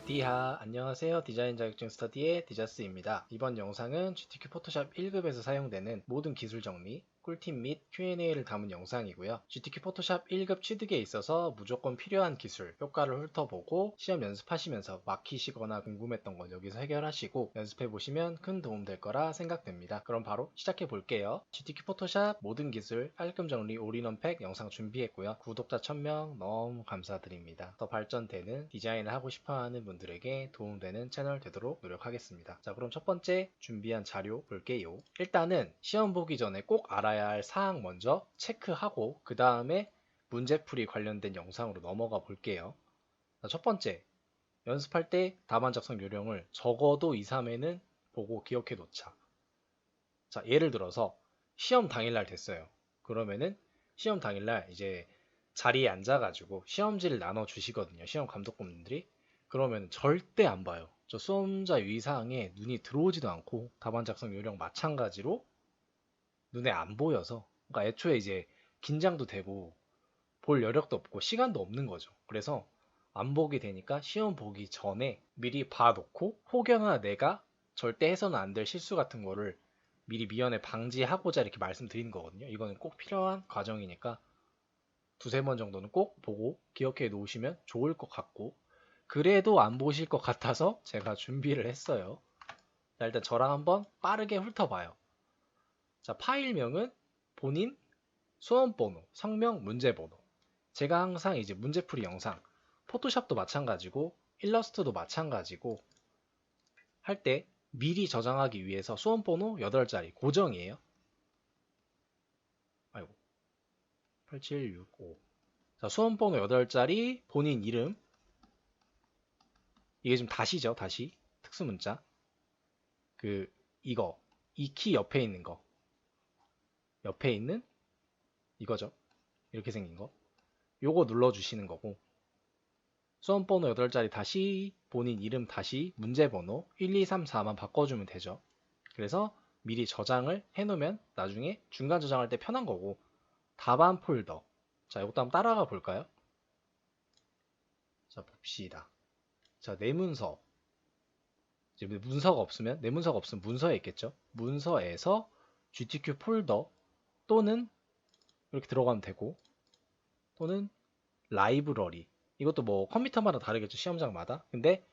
디하, 안녕하세요. 디자인 자격증 스터디의 디자스입니다. 이번 영상은 GTK 포토샵 1급에서 사용되는 모든 기술 정리, 꿀팁 및 Q&A를 담은 영상이고요. GTK 포토샵 1급 취득에 있어서 무조건 필요한 기술, 효과를 훑어보고 시험 연습하시면서 막히시거나 궁금했던 건 여기서 해결하시고 연습해보시면 큰 도움 될 거라 생각됩니다. 그럼 바로 시작해 볼게요. GTK 포토샵 모든 기술 깔끔 정리 올인원 팩 영상 준비했고요. 구독자 1000명 너무 감사드립니다. 더 발전되는 디자인을 하고 싶어하는 분들에게 도움되는 채널 되도록 노력하겠습니다. 자, 그럼 첫 번째 준비한 자료 볼게요. 일단은 시험 보기 전에 꼭 알아야 할 사항 먼저 체크하고 그 다음에 문제풀이 관련된 영상으로 넘어가 볼게요. 자, 첫 번째, 연습할 때 답안 작성 요령을 적어도 2, 3회는 보고 기억해 놓자. 자, 예를 들어서 시험 당일날 됐어요. 그러면은 시험 당일날 이제 자리에 앉아가지고 시험지를 나눠 주시거든요. 시험 감독관분들이. 그러면 절대 안 봐요. 저 수험자 유의사항에 눈이 들어오지도 않고 답안 작성 요령 마찬가지로 눈에 안 보여서, 그러니까 애초에 이제 긴장도 되고 볼 여력도 없고 시간도 없는 거죠. 그래서 안 보게 되니까 시험 보기 전에 미리 봐놓고 혹여나 내가 절대 해서는 안 될 실수 같은 거를 미리 미연에 방지하고자 이렇게 말씀드리는 거거든요. 이거는 꼭 필요한 과정이니까 두세 번 정도는 꼭 보고 기억해 놓으시면 좋을 것 같고, 그래도 안 보실 것 같아서 제가 준비를 했어요. 자, 일단 저랑 한번 빠르게 훑어봐요. 자, 파일명은 본인 수험번호, 성명, 문제번호. 제가 항상 이제 문제풀이 영상, 포토샵도 마찬가지고 일러스트도 마찬가지고 할 때 미리 저장하기 위해서 수험번호 8자리 고정이에요. 아이고, 8765. 자, 수험번호 8자리, 본인 이름. 이게 좀 다시죠, 다시. 특수문자. 이거. 이 키 옆에 있는 거. 옆에 있는 이거죠. 이렇게 생긴 거. 요거 눌러주시는 거고. 수험번호 8자리 다시, 본인 이름 다시, 문제번호 1, 2, 3, 4만 바꿔주면 되죠. 그래서 미리 저장을 해놓으면 나중에 중간 저장할 때 편한 거고. 답안 폴더. 자, 이것도 한번 따라가 볼까요? 자, 봅시다. 자, 내 문서. 이제 문서가 없으면, 내 문서가 없으면 문서에 있겠죠? 문서에서 GTK 폴더 또는 이렇게 들어가면 되고, 또는 라이브러리. 이것도 뭐 컴퓨터마다 다르겠죠, 시험장마다. 근데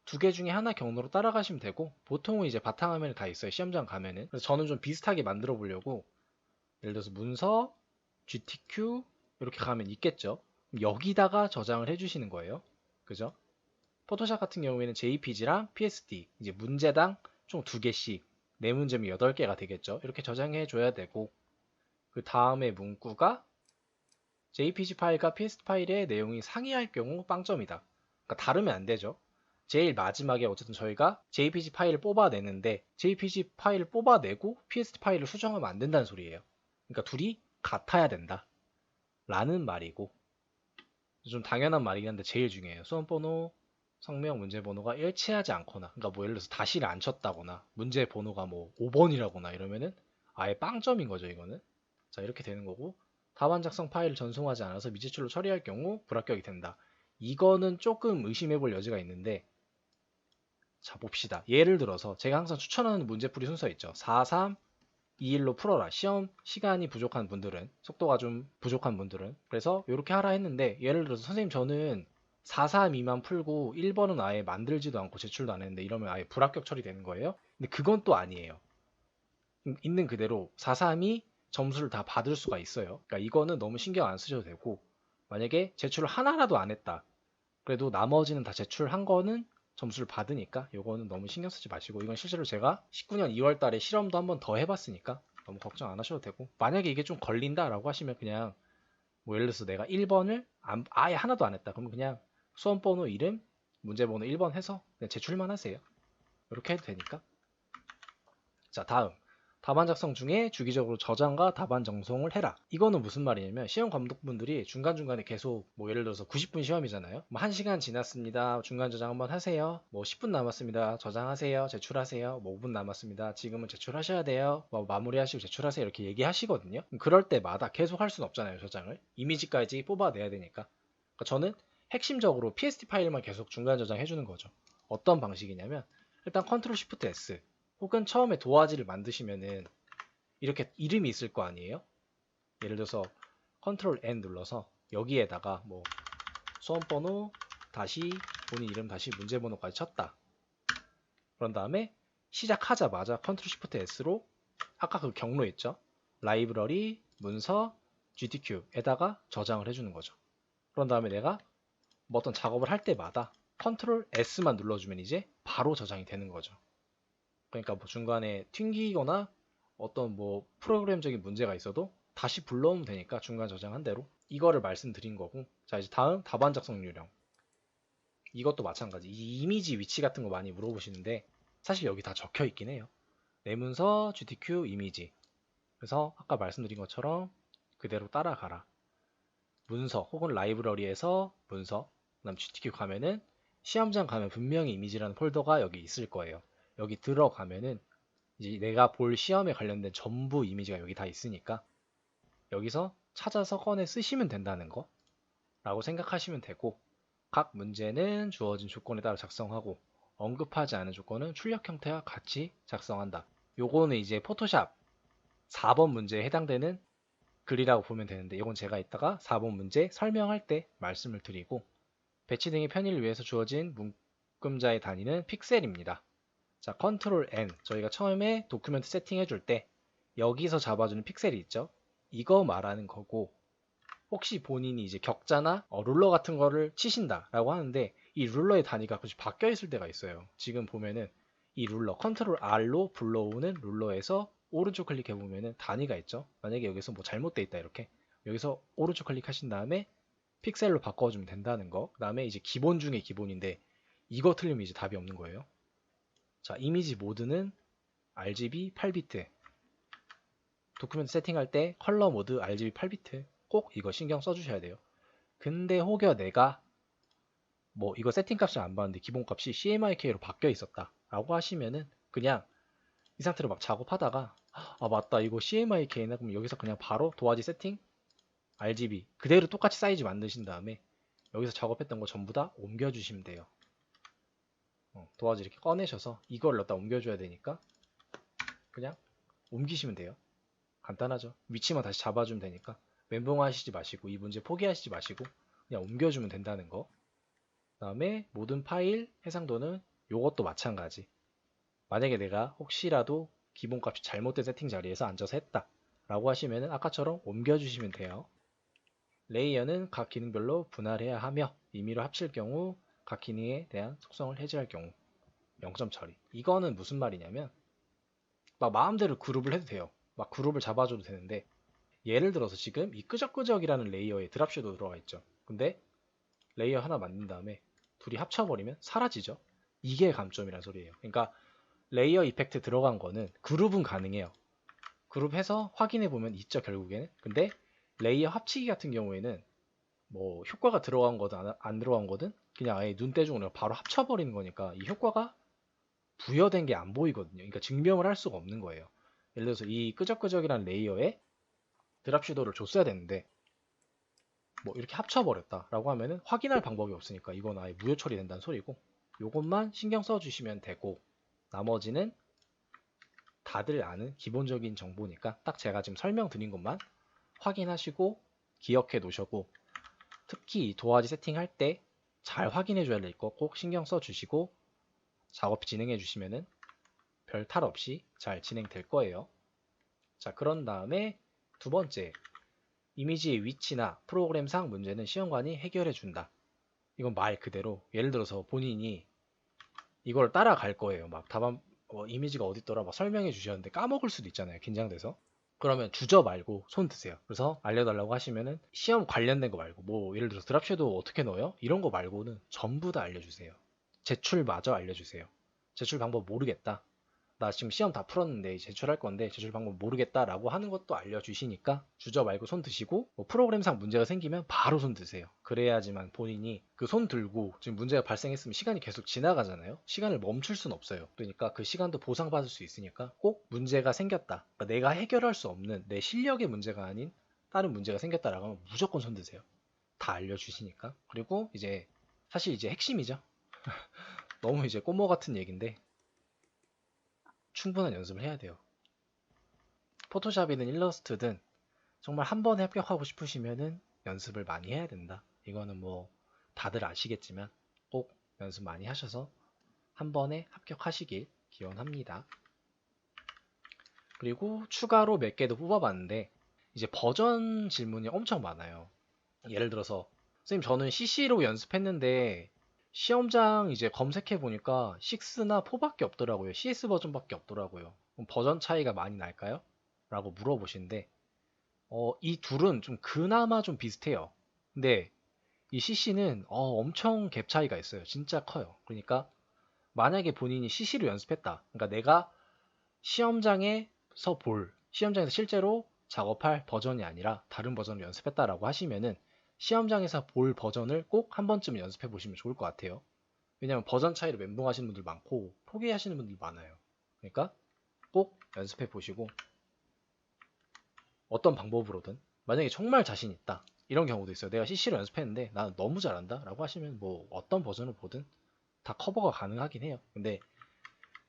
두 개 중에 하나 경로로 따라가시면 되고, 보통은 이제 바탕화면에 다 있어요, 시험장 가면은. 그래서 저는 좀 비슷하게 만들어 보려고, 예를 들어서 문서, GTQ 이렇게 가면 있겠죠. 여기다가 저장을 해주시는 거예요. 그죠? 포토샵 같은 경우에는 JPG랑 PSD, 이제 문제당 총 2개씩, 네 문제면 8개가 되겠죠. 이렇게 저장해 줘야 되고, 그 다음에 문구가 JPG 파일과 PSD 파일의 내용이 상이할 경우 빵점이다. 그러니까 다르면 안 되죠. 제일 마지막에 어쨌든 저희가 JPG 파일을 뽑아내는데 JPG 파일을 뽑아내고 PSD 파일을 수정하면 안 된다는 소리예요. 그러니까 둘이 같아야 된다. 라는 말이고, 좀 당연한 말이긴 한데 제일 중요해요. 수험번호, 성명, 문제번호가 일치하지 않거나, 그러니까 뭐 예를 들어서 다시를 안 쳤다거나 문제번호가 뭐 5번이라거나 이러면은 아예 빵점인 거죠, 이거는. 자, 이렇게 되는 거고, 답안 작성 파일을 전송하지 않아서 미제출로 처리할 경우 불합격이 된다. 이거는 조금 의심해 볼 여지가 있는데, 자, 봅시다. 예를 들어서 제가 항상 추천하는 문제풀이 순서 있죠. 4, 3, 2, 1로 풀어라. 시험 시간이 부족한 분들은, 속도가 좀 부족한 분들은. 그래서 이렇게 하라 했는데, 예를 들어서 선생님 저는 4, 3, 2만 풀고 1번은 아예 만들지도 않고 제출도 안 했는데 이러면 아예 불합격 처리되는 거예요. 근데 그건 또 아니에요. 있는 그대로 4, 3이 점수를 다 받을 수가 있어요. 그러니까 이거는 너무 신경 안 쓰셔도 되고, 만약에 제출을 하나라도 안 했다. 그래도 나머지는 다 제출한 거는 점수를 받으니까 이거는 너무 신경 쓰지 마시고, 이건 실제로 제가 19년 2월 달에 실험도 한번 더 해봤으니까 너무 걱정 안 하셔도 되고, 만약에 이게 좀 걸린다라고 하시면 그냥 뭐 예를 들어서 내가 1번을 아예 하나도 안 했다. 그러면 그냥 수험번호 이름, 문제번호 1번 해서 그냥 제출만 하세요. 이렇게 해도 되니까. 자, 다음. 답안 작성 중에 주기적으로 저장과 답안 정송을 해라. 이거는 무슨 말이냐면 시험 감독분들이 중간중간에 계속 뭐 예를 들어서 90분 시험이잖아요. 뭐 1시간 지났습니다. 중간 저장 한번 하세요. 뭐 10분 남았습니다. 저장하세요. 제출하세요. 뭐 5분 남았습니다. 지금은 제출하셔야 돼요. 뭐 마무리하시고 제출하세요. 이렇게 얘기하시거든요. 그럴 때마다 계속 할 수는 없잖아요, 저장을. 이미지까지 뽑아내야 되니까. 그러니까 저는 핵심적으로 PSD 파일만 계속 중간 저장해 주는 거죠. 어떤 방식이냐면 일단 컨트롤 쉬프트 S 혹은 처음에 도화지를 만드시면은 이렇게 이름이 있을 거 아니에요? 예를 들어서 컨트롤 N 눌러서 여기에다가 뭐 수험번호 다시 본인 이름 다시 문제번호까지 쳤다. 그런 다음에 시작하자마자 컨트롤 쉬프트 S로 아까 그 경로 있죠? 라이브러리, 문서, GTQ에다가 저장을 해주는 거죠. 그런 다음에 내가 뭐 어떤 작업을 할 때마다 컨트롤 S만 눌러주면 이제 바로 저장이 되는 거죠. 그러니까 뭐 중간에 튕기거나 어떤 뭐 프로그램적인 문제가 있어도 다시 불러오면 되니까 중간 저장한 대로 이거를 말씀드린 거고. 자, 이제 다음 답안 작성 요령. 이것도 마찬가지. 이 이미지 위치 같은 거 많이 물어보시는데 사실 여기 다 적혀 있긴 해요. 내 문서 GTQ 이미지. 그래서 아까 말씀드린 것처럼 그대로 따라가라. 문서 혹은 라이브러리에서 문서, 그다음 GTQ 가면은 시험장 가면 분명히 이미지라는 폴더가 여기 있을 거예요. 여기 들어가면은 이제 내가 볼 시험에 관련된 전부 이미지가 여기 다 있으니까 여기서 찾아서 꺼내 쓰시면 된다는 거 라고 생각하시면 되고, 각 문제는 주어진 조건에 따라 작성하고 언급하지 않은 조건은 출력 형태와 같이 작성한다. 요거는 이제 포토샵 4번 문제에 해당되는 글이라고 보면 되는데, 이건 제가 이따가 4번 문제 설명할 때 말씀을 드리고, 배치 등의 편의를 위해서 주어진 묶음자의 단위는 픽셀입니다. 자, 컨트롤 N. 저희가 처음에 도큐멘트 세팅해 줄 때 여기서 잡아주는 픽셀이 있죠. 이거 말하는 거고, 혹시 본인이 이제 격자나 룰러 같은 거를 치신다라고 하는데 이 룰러의 단위가 가끔씩 바뀌어 있을 때가 있어요. 지금 보면은 이 룰러 컨트롤 R로 불러오는 룰러에서 오른쪽 클릭해 보면은 단위가 있죠. 만약에 여기서 뭐 잘못돼 있다 이렇게 여기서 오른쪽 클릭하신 다음에 픽셀로 바꿔주면 된다는 거. 그다음에 이제 기본 중에 기본인데 이거 틀리면 이제 답이 없는 거예요. 자, 이미지 모드는 RGB 8비트. 도큐멘트 세팅할 때 컬러 모드 RGB 8비트. 꼭 이거 신경 써주셔야 돼요. 근데 혹여 내가 뭐 이거 세팅값을 안 봤는데 기본값이 CMYK로 바뀌어 있었다 라고 하시면은 그냥 이 상태로 막 작업하다가 아 맞다 이거 CMYK네, 그럼 여기서 그냥 바로 도화지 세팅 RGB 그대로 똑같이 사이즈 만드신 다음에 여기서 작업했던 거 전부 다 옮겨주시면 돼요. 도화지 이렇게 꺼내셔서 이걸 넣다 옮겨줘야 되니까 그냥 옮기시면 돼요. 간단하죠. 위치만 다시 잡아주면 되니까 멘붕하시지 마시고 이 문제 포기하시지 마시고 그냥 옮겨주면 된다는 거. 그 다음에 모든 파일 해상도는 요것도 마찬가지. 만약에 내가 혹시라도 기본값이 잘못된 세팅 자리에서 앉아서 했다 라고 하시면 아까처럼 옮겨주시면 돼요. 레이어는 각 기능별로 분할해야 하며 임의로 합칠 경우 각 기능에 대한 속성을 해제할 경우 0점 처리. 이거는 무슨 말이냐면 막 마음대로 그룹을 해도 돼요. 막 그룹을 잡아줘도 되는데 예를 들어서 지금 이 끄적끄적이라는 레이어에 드랍 섀도우 들어가 있죠. 근데 레이어 하나 만든 다음에 둘이 합쳐버리면 사라지죠. 이게 감점이란 소리예요. 그러니까 레이어 이펙트 들어간 거는 그룹은 가능해요. 그룹해서 확인해 보면 있죠, 결국에는. 근데 레이어 합치기 같은 경우에는 뭐 효과가 들어간 거든 안 들어간 거든 그냥 아예 눈대중으로 바로 합쳐버리는 거니까 이 효과가 부여된 게 안 보이거든요. 그러니까 증명을 할 수가 없는 거예요. 예를 들어서 이 끄적끄적이란 레이어에 드랍 섀도우를 줬어야 되는데 뭐 이렇게 합쳐버렸다라고 하면은 확인할 방법이 없으니까 이건 아예 무효 처리된다는 소리고, 요것만 신경 써주시면 되고 나머지는 다들 아는 기본적인 정보니까 딱 제가 지금 설명드린 것만 확인하시고 기억해 놓으시고, 특히 이 도화지 세팅할 때 잘 확인해 줘야 될 거 꼭 신경 써 주시고 작업 진행해 주시면은 별 탈 없이 잘 진행될 거예요. 자, 그런 다음에 두 번째, 이미지의 위치나 프로그램상 문제는 시험관이 해결해 준다. 이건 말 그대로 예를 들어서 본인이 이걸 따라갈 거예요. 막 답안 이미지가 어디 있더라 막 설명해 주셨는데 까먹을 수도 있잖아요. 긴장돼서. 그러면 주저 말고 손 드세요. 그래서 알려달라고 하시면은 시험 관련된 거 말고 뭐 예를 들어서 드랍 섀도우 어떻게 넣어요? 이런 거 말고는 전부 다 알려주세요. 제출마저 알려주세요. 제출 방법 모르겠다. 나 지금 시험 다 풀었는데 제출할 건데 제출 방법 모르겠다라고 하는 것도 알려주시니까 주저 말고 손 드시고, 뭐 프로그램상 문제가 생기면 바로 손 드세요. 그래야지만 본인이 그 손 들고 지금 문제가 발생했으면 시간이 계속 지나가잖아요. 시간을 멈출 순 없어요. 그러니까 그 시간도 보상받을 수 있으니까 꼭 문제가 생겼다, 그러니까 내가 해결할 수 없는 내 실력의 문제가 아닌 다른 문제가 생겼다라고 하면 무조건 손 드세요. 다 알려주시니까. 그리고 이제 사실 이제 핵심이죠. 너무 이제 꼬모 같은 얘기인데 충분한 연습을 해야 돼요. 포토샵이든 일러스트든 정말 한 번에 합격하고 싶으시면은 연습을 많이 해야 된다. 이거는 뭐 다들 아시겠지만 꼭 연습 많이 하셔서 한 번에 합격하시길 기원합니다. 그리고 추가로 몇 개 더 뽑아봤는데 이제 버전 질문이 엄청 많아요. 예를 들어서 선생님 저는 CC로 연습했는데 시험장 이제 검색해 보니까 6나 4밖에 없더라고요. CS 버전밖에 없더라고요. 그럼 버전 차이가 많이 날까요? 라고 물어보시는데 이 둘은 좀 그나마 좀 비슷해요. 근데 이 CC는 엄청 갭 차이가 있어요. 진짜 커요. 그러니까 만약에 본인이 CC로 연습했다. 그러니까 내가 시험장에서 실제로 작업할 버전이 아니라 다른 버전을 연습했다라고 하시면은 시험장에서 볼 버전을 꼭 한 번쯤은 연습해 보시면 좋을 것 같아요. 왜냐면 버전 차이로 멘붕하시는 분들 많고 포기하시는 분들 많아요. 그러니까 꼭 연습해 보시고 어떤 방법으로든 만약에 정말 자신 있다 이런 경우도 있어요. 내가 CC로 연습했는데 나는 너무 잘한다 라고 하시면 뭐 어떤 버전을 보든 다 커버가 가능하긴 해요. 근데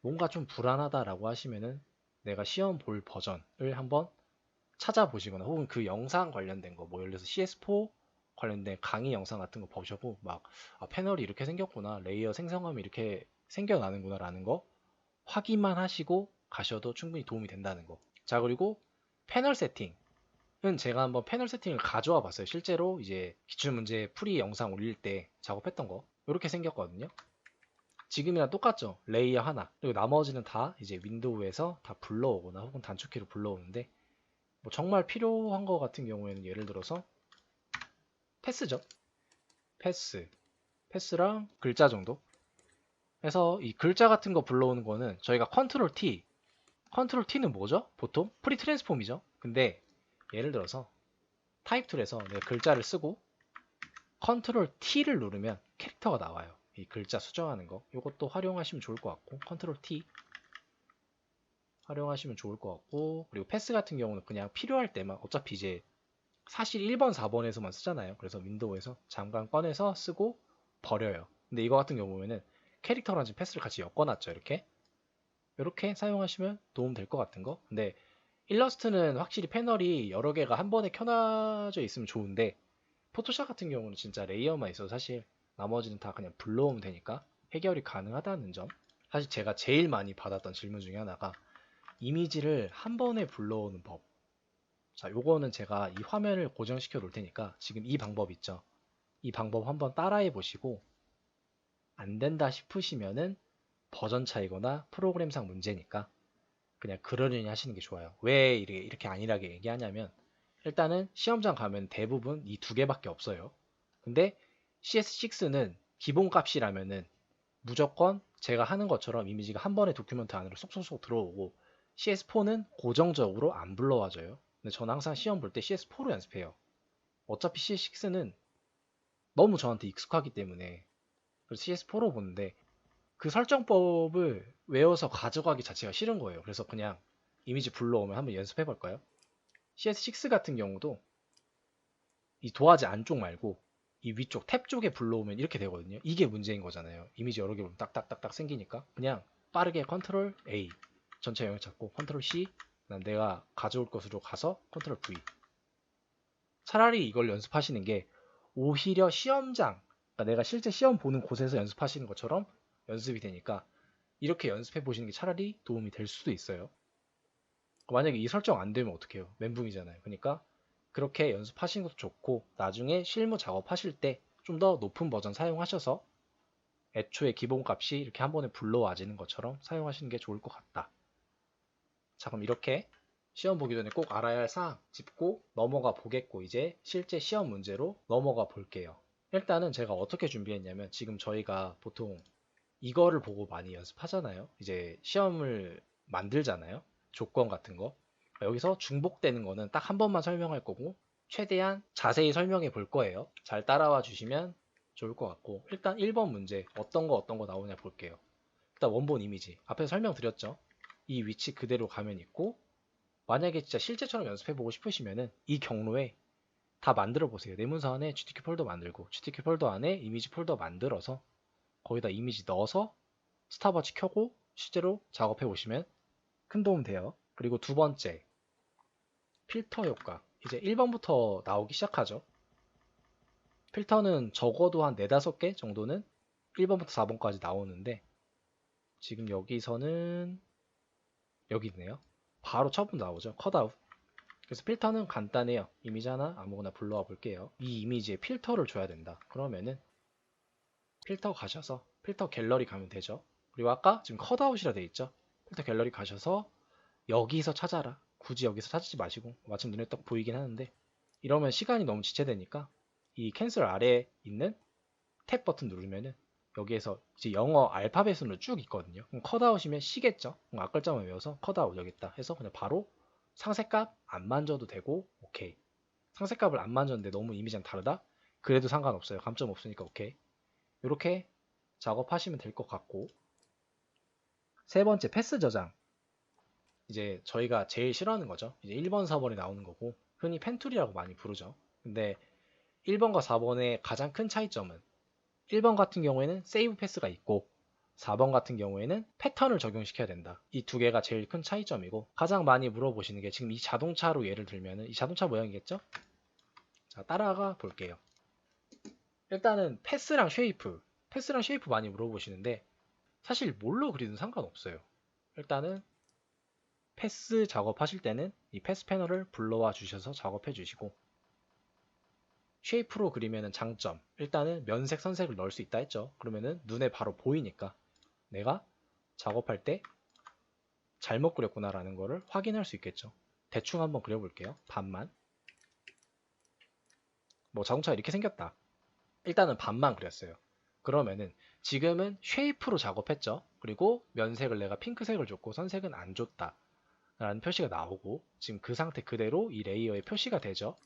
뭔가 좀 불안하다라고 하시면은 내가 시험 볼 버전을 한번 찾아보시거나 혹은 그 영상 관련된 거, 뭐 예를 들어서 CS4 관련된 강의 영상 같은 거 보셔보고 막 패널이 이렇게 생겼구나, 레이어 생성하면 이렇게 생겨나는구나 라는 거 확인만 하시고 가셔도 충분히 도움이 된다는 거. 자, 그리고 패널 세팅은 제가 한번 패널 세팅을 가져와 봤어요. 실제로 이제 기출문제 풀이 영상 올릴 때 작업했던 거 이렇게 생겼거든요. 지금이랑 똑같죠. 레이어 하나. 그리고 나머지는 다 이제 윈도우에서 다 불러오거나 혹은 단축키로 불러오는데 뭐 정말 필요한 거 같은 경우에는 예를 들어서 패스죠. 패스랑 글자 정도. 그래서 이 글자 같은 거 불러오는 거는 저희가 컨트롤 T는 뭐죠? 보통 프리 트랜스폼이죠. 근데 예를 들어서 타입 툴에서 내가 글자를 쓰고 컨트롤 T를 누르면 캐릭터가 나와요. 이 글자 수정하는 거. 이것도 활용하시면 좋을 것 같고 컨트롤 T 활용하시면 좋을 것 같고 그리고 패스 같은 경우는 그냥 필요할 때만 어차피 이제 사실 1번, 4번에서만 쓰잖아요. 그래서 윈도우에서 잠깐 꺼내서 쓰고 버려요. 근데 이거 같은 경우에는 캐릭터랑 지금 패스를 같이 엮어놨죠. 이렇게 사용하시면 도움 될 것 같은 거. 근데 일러스트는 확실히 패널이 여러 개가 한 번에 켜놔져 있으면 좋은데 포토샵 같은 경우는 진짜 레이어만 있어서 사실 나머지는 다 그냥 불러오면 되니까 해결이 가능하다는 점. 사실 제가 제일 많이 받았던 질문 중에 하나가 이미지를 한 번에 불러오는 법. 자, 요거는 제가 이 화면을 고정시켜 놓을 테니까 지금 이 방법 있죠. 이 방법 한번 따라해 보시고 안 된다 싶으시면은 버전 차이거나 프로그램상 문제니까 그냥 그러려니 하시는 게 좋아요. 왜 이렇게 안일하게 얘기하냐면 일단은 시험장 가면 대부분 이 두 개밖에 없어요. 근데 CS6는 기본값이라면은 무조건 제가 하는 것처럼 이미지가 한 번에 도큐멘트 안으로 쏙쏙쏙 들어오고 CS4는 고정적으로 안 불러와져요. 근데 저는 항상 시험 볼 때 CS4로 연습해요. 어차피 CS6는 너무 저한테 익숙하기 때문에 그래서 CS4로 보는데 그 설정법을 외워서 가져가기 자체가 싫은 거예요. 그래서 그냥 이미지 불러오면 한번 연습해 볼까요? CS6 같은 경우도 이 도화지 안쪽 말고 이 위쪽 탭 쪽에 불러오면 이렇게 되거든요. 이게 문제인 거잖아요. 이미지 여러 개 보면 딱딱딱딱 생기니까 그냥 빠르게 컨트롤 A 전체 영역 잡고 컨트롤 C 난 내가 가져올 것으로 가서 컨트롤 V 차라리 이걸 연습하시는 게 오히려 시험장 그러니까 내가 실제 시험 보는 곳에서 연습하시는 것처럼 연습이 되니까 이렇게 연습해 보시는 게 차라리 도움이 될 수도 있어요. 만약에 이 설정 안 되면 어떡해요? 멘붕이잖아요. 그러니까 그렇게 연습하시는 것도 좋고 나중에 실무 작업하실 때 좀 더 높은 버전 사용하셔서 애초에 기본값이 이렇게 한 번에 불러와지는 것처럼 사용하시는 게 좋을 것 같다. 자, 그럼 이렇게 시험 보기 전에 꼭 알아야 할 사항 짚고 넘어가 보겠고 이제 실제 시험 문제로 넘어가 볼게요. 일단은 제가 어떻게 준비했냐면 지금 저희가 보통 이거를 보고 많이 연습하잖아요. 이제 시험을 만들잖아요. 조건 같은 거. 여기서 중복되는 거는 딱 한 번만 설명할 거고 최대한 자세히 설명해 볼 거예요. 잘 따라와 주시면 좋을 것 같고 일단 1번 문제 어떤 거 나오냐 볼게요. 일단 원본 이미지 앞에서 설명드렸죠. 이 위치 그대로 가면 있고 만약에 진짜 실제처럼 연습해 보고 싶으시면은 이 경로에 다 만들어 보세요. 내 문서 안에 GTK 폴더 만들고 GTK 폴더 안에 이미지 폴더 만들어서 거기다 이미지 넣어서 스탑워치 켜고 실제로 작업해 보시면 큰 도움 돼요. 그리고 두 번째, 필터 효과. 이제 1번부터 나오기 시작하죠. 필터는 적어도 한 4, 5개 정도는 1번부터 4번까지 나오는데 지금 여기서는 여기 있네요. 바로 처음 나오죠. 컷아웃. 그래서 필터는 간단해요. 이미지 하나 아무거나 불러와 볼게요. 이 이미지에 필터를 줘야 된다. 그러면은 필터 가셔서 필터 갤러리 가면 되죠. 그리고 아까 지금 컷아웃이라 돼 있죠. 필터 갤러리 가셔서 여기서 찾아라. 굳이 여기서 찾지 마시고 마침 눈에 딱 보이긴 하는데 이러면 시간이 너무 지체되니까 이 캔슬 아래에 있는 탭 버튼 누르면은 여기에서 이제 영어 알파벳으로 쭉 있거든요. 그럼 컷아웃이면 시겠죠. 앞글자만 외워서 컷아웃 여기 있다 해서 그냥 바로 상세값 안 만져도 되고 오케이. 상세값을 안 만졌는데 너무 이미지랑 다르다? 그래도 상관없어요. 감점 없으니까 오케이. 이렇게 작업하시면 될 것 같고 세 번째 패스 저장. 이제 저희가 제일 싫어하는 거죠. 이제 1번, 4번이 나오는 거고 흔히 펜툴이라고 많이 부르죠. 근데 1번과 4번의 가장 큰 차이점은 1번 같은 경우에는 세이브 패스가 있고 4번 같은 경우에는 패턴을 적용시켜야 된다. 이 두 개가 제일 큰 차이점이고 가장 많이 물어보시는 게 지금 이 자동차로 예를 들면은 이 자동차 모양이겠죠? 자, 따라가 볼게요. 일단은 패스랑 쉐이프 많이 물어보시는데 사실 뭘로 그리든 상관없어요. 일단은 패스 작업하실 때는 이 패스 패널을 불러와 주셔서 작업해 주시고 쉐이프로 그리면은 장점 일단은 면색 선색을 넣을 수 있다 했죠. 그러면은 눈에 바로 보이니까 내가 작업할 때 잘못 그렸구나 라는 거를 확인할 수 있겠죠. 대충 한번 그려볼게요. 반만. 뭐 자동차가 이렇게 생겼다. 일단은 반만 그렸어요. 그러면은 지금은 쉐이프로 작업했죠. 그리고 면색을 내가 핑크색을 줬고 선색은 안 줬다 라는 표시가 나오고 지금 그 상태 그대로 이 레이어에 표시가 되죠.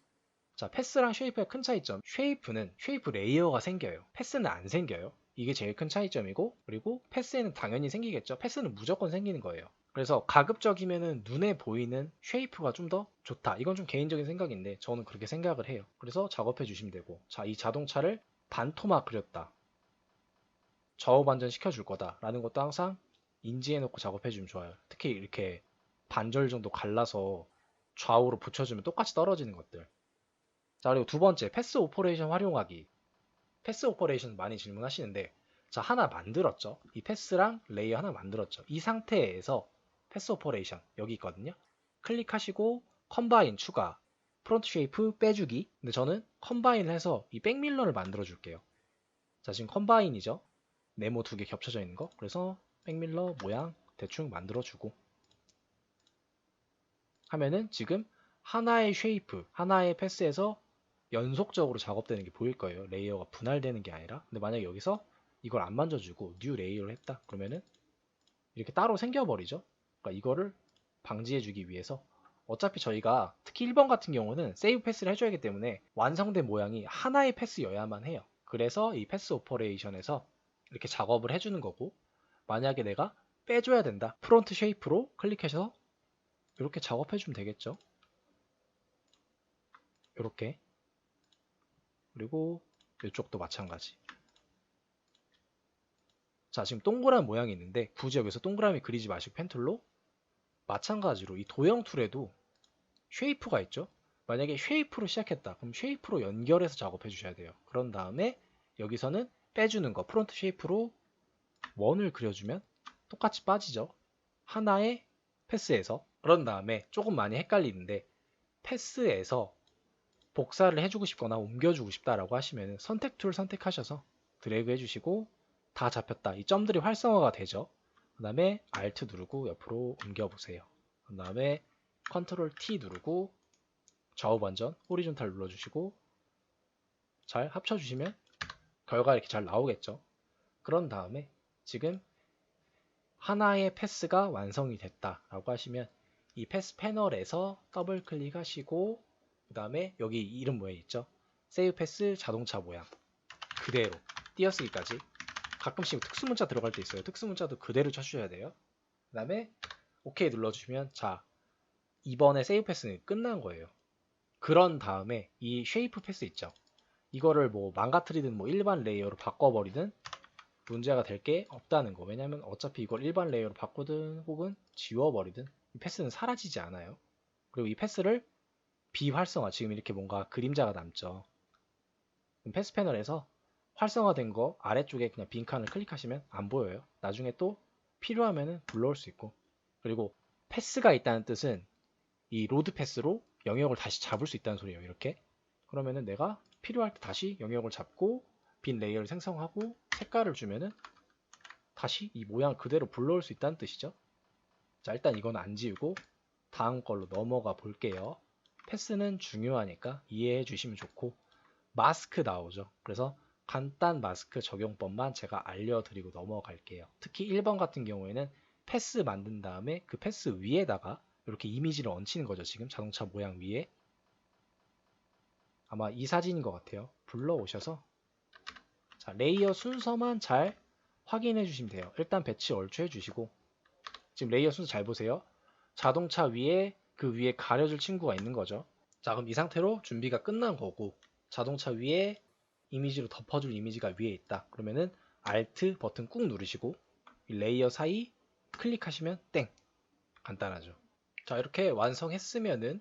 자, 패스랑 쉐이프의 큰 차이점. 쉐이프는 쉐이프 레이어가 생겨요. 패스는 안 생겨요. 이게 제일 큰 차이점이고 그리고 패스에는 당연히 생기겠죠. 패스는 무조건 생기는 거예요. 그래서 가급적이면은 눈에 보이는 쉐이프가 좀 더 좋다. 이건 좀 개인적인 생각인데 저는 그렇게 생각을 해요. 그래서 작업해 주시면 되고 자, 이 자동차를 반토막 그렸다. 좌우 반전 시켜줄 거다 라는 것도 항상 인지해 놓고 작업해 주면 좋아요. 특히 이렇게 반절 정도 갈라서 좌우로 붙여주면 똑같이 떨어지는 것들. 자, 그리고 두 번째, 패스 오퍼레이션 활용하기. 패스 오퍼레이션 많이 질문하시는데, 자, 하나 만들었죠. 이 패스랑 레이어 하나 만들었죠. 이 상태에서 패스 오퍼레이션, 여기 있거든요. 클릭하시고, 컴바인 추가, 프론트 쉐이프 빼주기. 근데 저는 컴바인을 해서 이 백밀러를 만들어 줄게요. 자, 지금 컴바인이죠. 네모 두 개 겹쳐져 있는 거. 그래서 백밀러 모양 대충 만들어 주고. 하면은 지금 하나의 쉐이프, 하나의 패스에서 연속적으로 작업되는 게 보일 거예요. 레이어가 분할되는 게 아니라. 근데 만약에 여기서 이걸 안 만져주고 뉴 레이어를 했다. 그러면은 이렇게 따로 생겨버리죠. 그러니까 이거를 방지해주기 위해서 어차피 저희가 특히 1번 같은 경우는 세이브 패스를 해줘야 하기 때문에 완성된 모양이 하나의 패스여야만 해요. 그래서 이 패스 오퍼레이션에서 이렇게 작업을 해주는 거고 만약에 내가 빼줘야 된다. 프론트 쉐이프로 클릭해서 이렇게 작업해주면 되겠죠. 이렇게 그리고 이쪽도 마찬가지. 자, 지금 동그란 모양이 있는데 굳이 여기서 동그라미 그리지 마시고 펜툴로 마찬가지로 이 도형 툴에도 쉐이프가 있죠. 만약에 쉐이프로 시작했다. 그럼 쉐이프로 연결해서 작업해 주셔야 돼요. 그런 다음에 여기서는 빼주는 거 프론트 쉐이프로 원을 그려주면 똑같이 빠지죠. 하나의 패스에서. 그런 다음에 조금 많이 헷갈리는데 패스에서 복사를 해주고 싶거나 옮겨주고 싶다라고 하시면 선택 툴 선택하셔서 드래그 해주시고 다 잡혔다. 이 점들이 활성화가 되죠. 그 다음에 Alt 누르고 옆으로 옮겨보세요. 그 다음에 Ctrl T 누르고 좌우 반전 호리존탈 눌러주시고 잘 합쳐주시면 결과 이렇게 잘 나오겠죠. 그런 다음에 지금 하나의 패스가 완성이 됐다라고 하시면 이 패스 패널에서 더블 클릭하시고 그 다음에 여기 이름 모양 있죠. 세이브 패스 자동차 모양 그대로 띄어쓰기까지 가끔씩 특수문자 들어갈 때 있어요. 특수문자도 그대로 쳐주셔야 돼요. 그 다음에 OK 눌러주시면 자 이번에 세이브 패스는 끝난 거예요. 그런 다음에 이 쉐이프 패스 있죠. 이거를 뭐 망가뜨리든 뭐 일반 레이어로 바꿔버리든 문제가 될 게 없다는 거. 왜냐면 어차피 이걸 일반 레이어로 바꾸든 혹은 지워버리든 이 패스는 사라지지 않아요. 그리고 이 패스를 비활성화, 지금 이렇게 뭔가 그림자가 남죠. 패스 패널에서 활성화된 거 아래쪽에 그냥 빈칸을 클릭하시면 안 보여요. 나중에 또 필요하면 불러올 수 있고. 그리고 패스가 있다는 뜻은 이 로드 패스로 영역을 다시 잡을 수 있다는 소리예요. 이렇게. 그러면은 내가 필요할 때 다시 영역을 잡고 빈 레이어를 생성하고 색깔을 주면은 다시 이 모양 그대로 불러올 수 있다는 뜻이죠. 자, 일단 이건 안 지우고 다음 걸로 넘어가 볼게요. 패스는 중요하니까 이해해 주시면 좋고, 마스크 나오죠. 그래서 간단 마스크 적용법만 제가 알려드리고 넘어갈게요. 특히 1번 같은 경우에는 패스 만든 다음에 그 패스 위에다가 이렇게 이미지를 얹히는 거죠. 지금 자동차 모양 위에. 아마 이 사진인 것 같아요. 불러오셔서 자, 레이어 순서만 잘 확인해 주시면 돼요. 일단 배치 얼추 해주시고, 지금 레이어 순서 잘 보세요. 자동차 위에 그 위에 가려줄 친구가 있는 거죠. 자, 그럼 이 상태로 준비가 끝난 거고, 자동차 위에 이미지로 덮어줄 이미지가 위에 있다. 그러면은 Alt 버튼 꾹 누르시고 이 레이어 사이 클릭하시면 땡. 간단하죠. 자, 이렇게 완성했으면은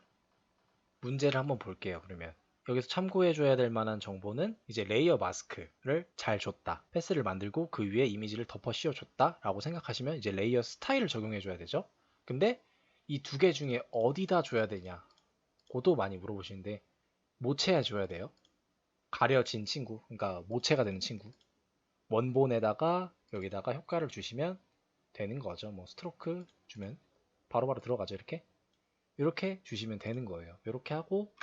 문제를 한번 볼게요. 그러면 여기서 참고해줘야 될 만한 정보는 이제 레이어 마스크를 잘 줬다. 패스를 만들고 그 위에 이미지를 덮어 씌워줬다 라고 생각하시면 이제 레이어 스타일을 적용해줘야 되죠. 근데 이 두 개 중에 어디다 줘야 되냐, 그것도 많이 물어보시는데 모체에 줘야 돼요. 가려진 친구, 그러니까 모체가 되는 친구. 원본에다가 여기다가 효과를 주시면 되는 거죠. 뭐 스트로크 주면 바로바로 들어가죠. 이렇게 주시면 되는 거예요. 이렇게 하고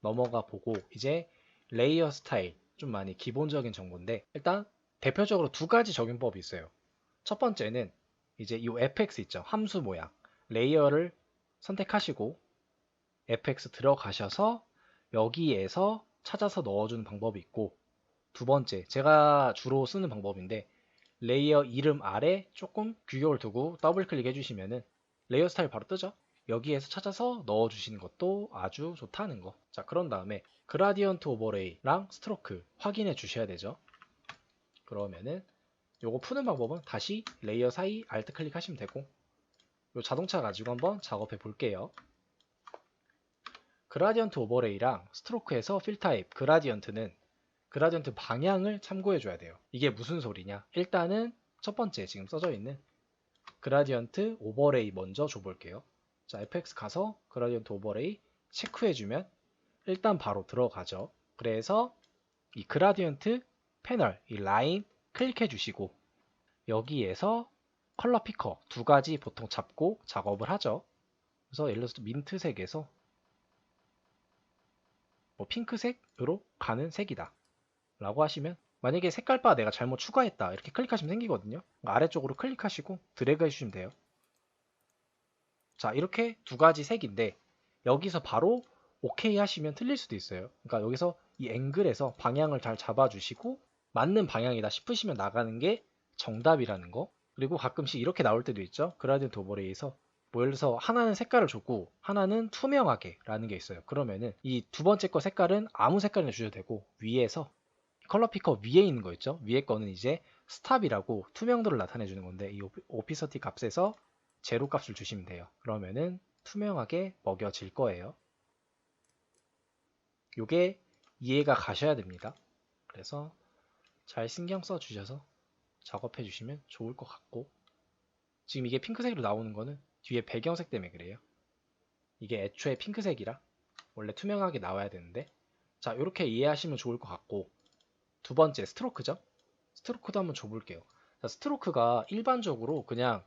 넘어가 보고, 이제 레이어 스타일, 좀 많이 기본적인 정보인데, 일단 대표적으로 두 가지 적용법이 있어요. 첫 번째는 이제 이 fx 있죠. 함수 모양. 레이어를 선택하시고 fx 들어가셔서 여기에서 찾아서 넣어주는 방법이 있고, 두 번째, 제가 주로 쓰는 방법인데, 레이어 이름 아래 조금 규격을 두고 더블 클릭 해주시면은 레이어 스타일 바로 뜨죠. 여기에서 찾아서 넣어주시는 것도 아주 좋다는 거. 자, 그런 다음에 그라디언트 오버레이랑 스트로크 확인해 주셔야 되죠. 그러면은 요거 푸는 방법은 다시 레이어 사이 Alt 클릭하시면 되고, 요 자동차 가지고 한번 작업해 볼게요. 그라디언트 오버레이랑 스트로크에서 필 타입 그라디언트는 그라디언트 방향을 참고해 줘야 돼요. 이게 무슨 소리냐? 일단은 첫 번째 지금 써져 있는 그라디언트 오버레이 먼저 줘볼게요. 자, fx 가서 그라디언트 오버레이 체크해주면 일단 바로 들어가죠. 그래서 이 그라디언트 패널, 이 라인 클릭해 주시고 여기에서 컬러 피커 두 가지 보통 잡고 작업을 하죠. 그래서 예를 들어서 민트색에서 뭐 핑크색으로 가는 색이다 라고 하시면, 만약에 색깔바 내가 잘못 추가했다 이렇게 클릭하시면 생기거든요. 아래쪽으로 클릭하시고 드래그 해주시면 돼요. 자, 이렇게 두 가지 색인데 여기서 바로 OK 하시면 틀릴 수도 있어요. 그러니까 여기서 이 앵글에서 방향을 잘 잡아주시고 맞는 방향이다 싶으시면 나가는 게 정답이라는 거. 그리고 가끔씩 이렇게 나올 때도 있죠. 그라디언트 오버레이에서 뭐 예를 들어서 하나는 색깔을 줬고 하나는 투명하게 라는 게 있어요. 그러면은 이 두 번째 거 색깔은 아무 색깔이나 주셔도 되고, 위에서 컬러 피커 위에 있는 거 있죠. 위에 거는 이제 스탑이라고 투명도를 나타내 주는 건데, 이 오피서티 값에서 제로 값을 주시면 돼요. 그러면은 투명하게 먹여질 거예요. 요게 이해가 가셔야 됩니다. 그래서 잘 신경 써 주셔서 작업해 주시면 좋을 것 같고, 지금 이게 핑크색으로 나오는 거는 뒤에 배경색 때문에 그래요. 이게 애초에 핑크색이라 원래 투명하게 나와야 되는데, 자, 이렇게 이해하시면 좋을 것 같고, 두 번째 스트로크죠. 스트로크도 한번 줘볼게요. 자, 스트로크가 일반적으로 그냥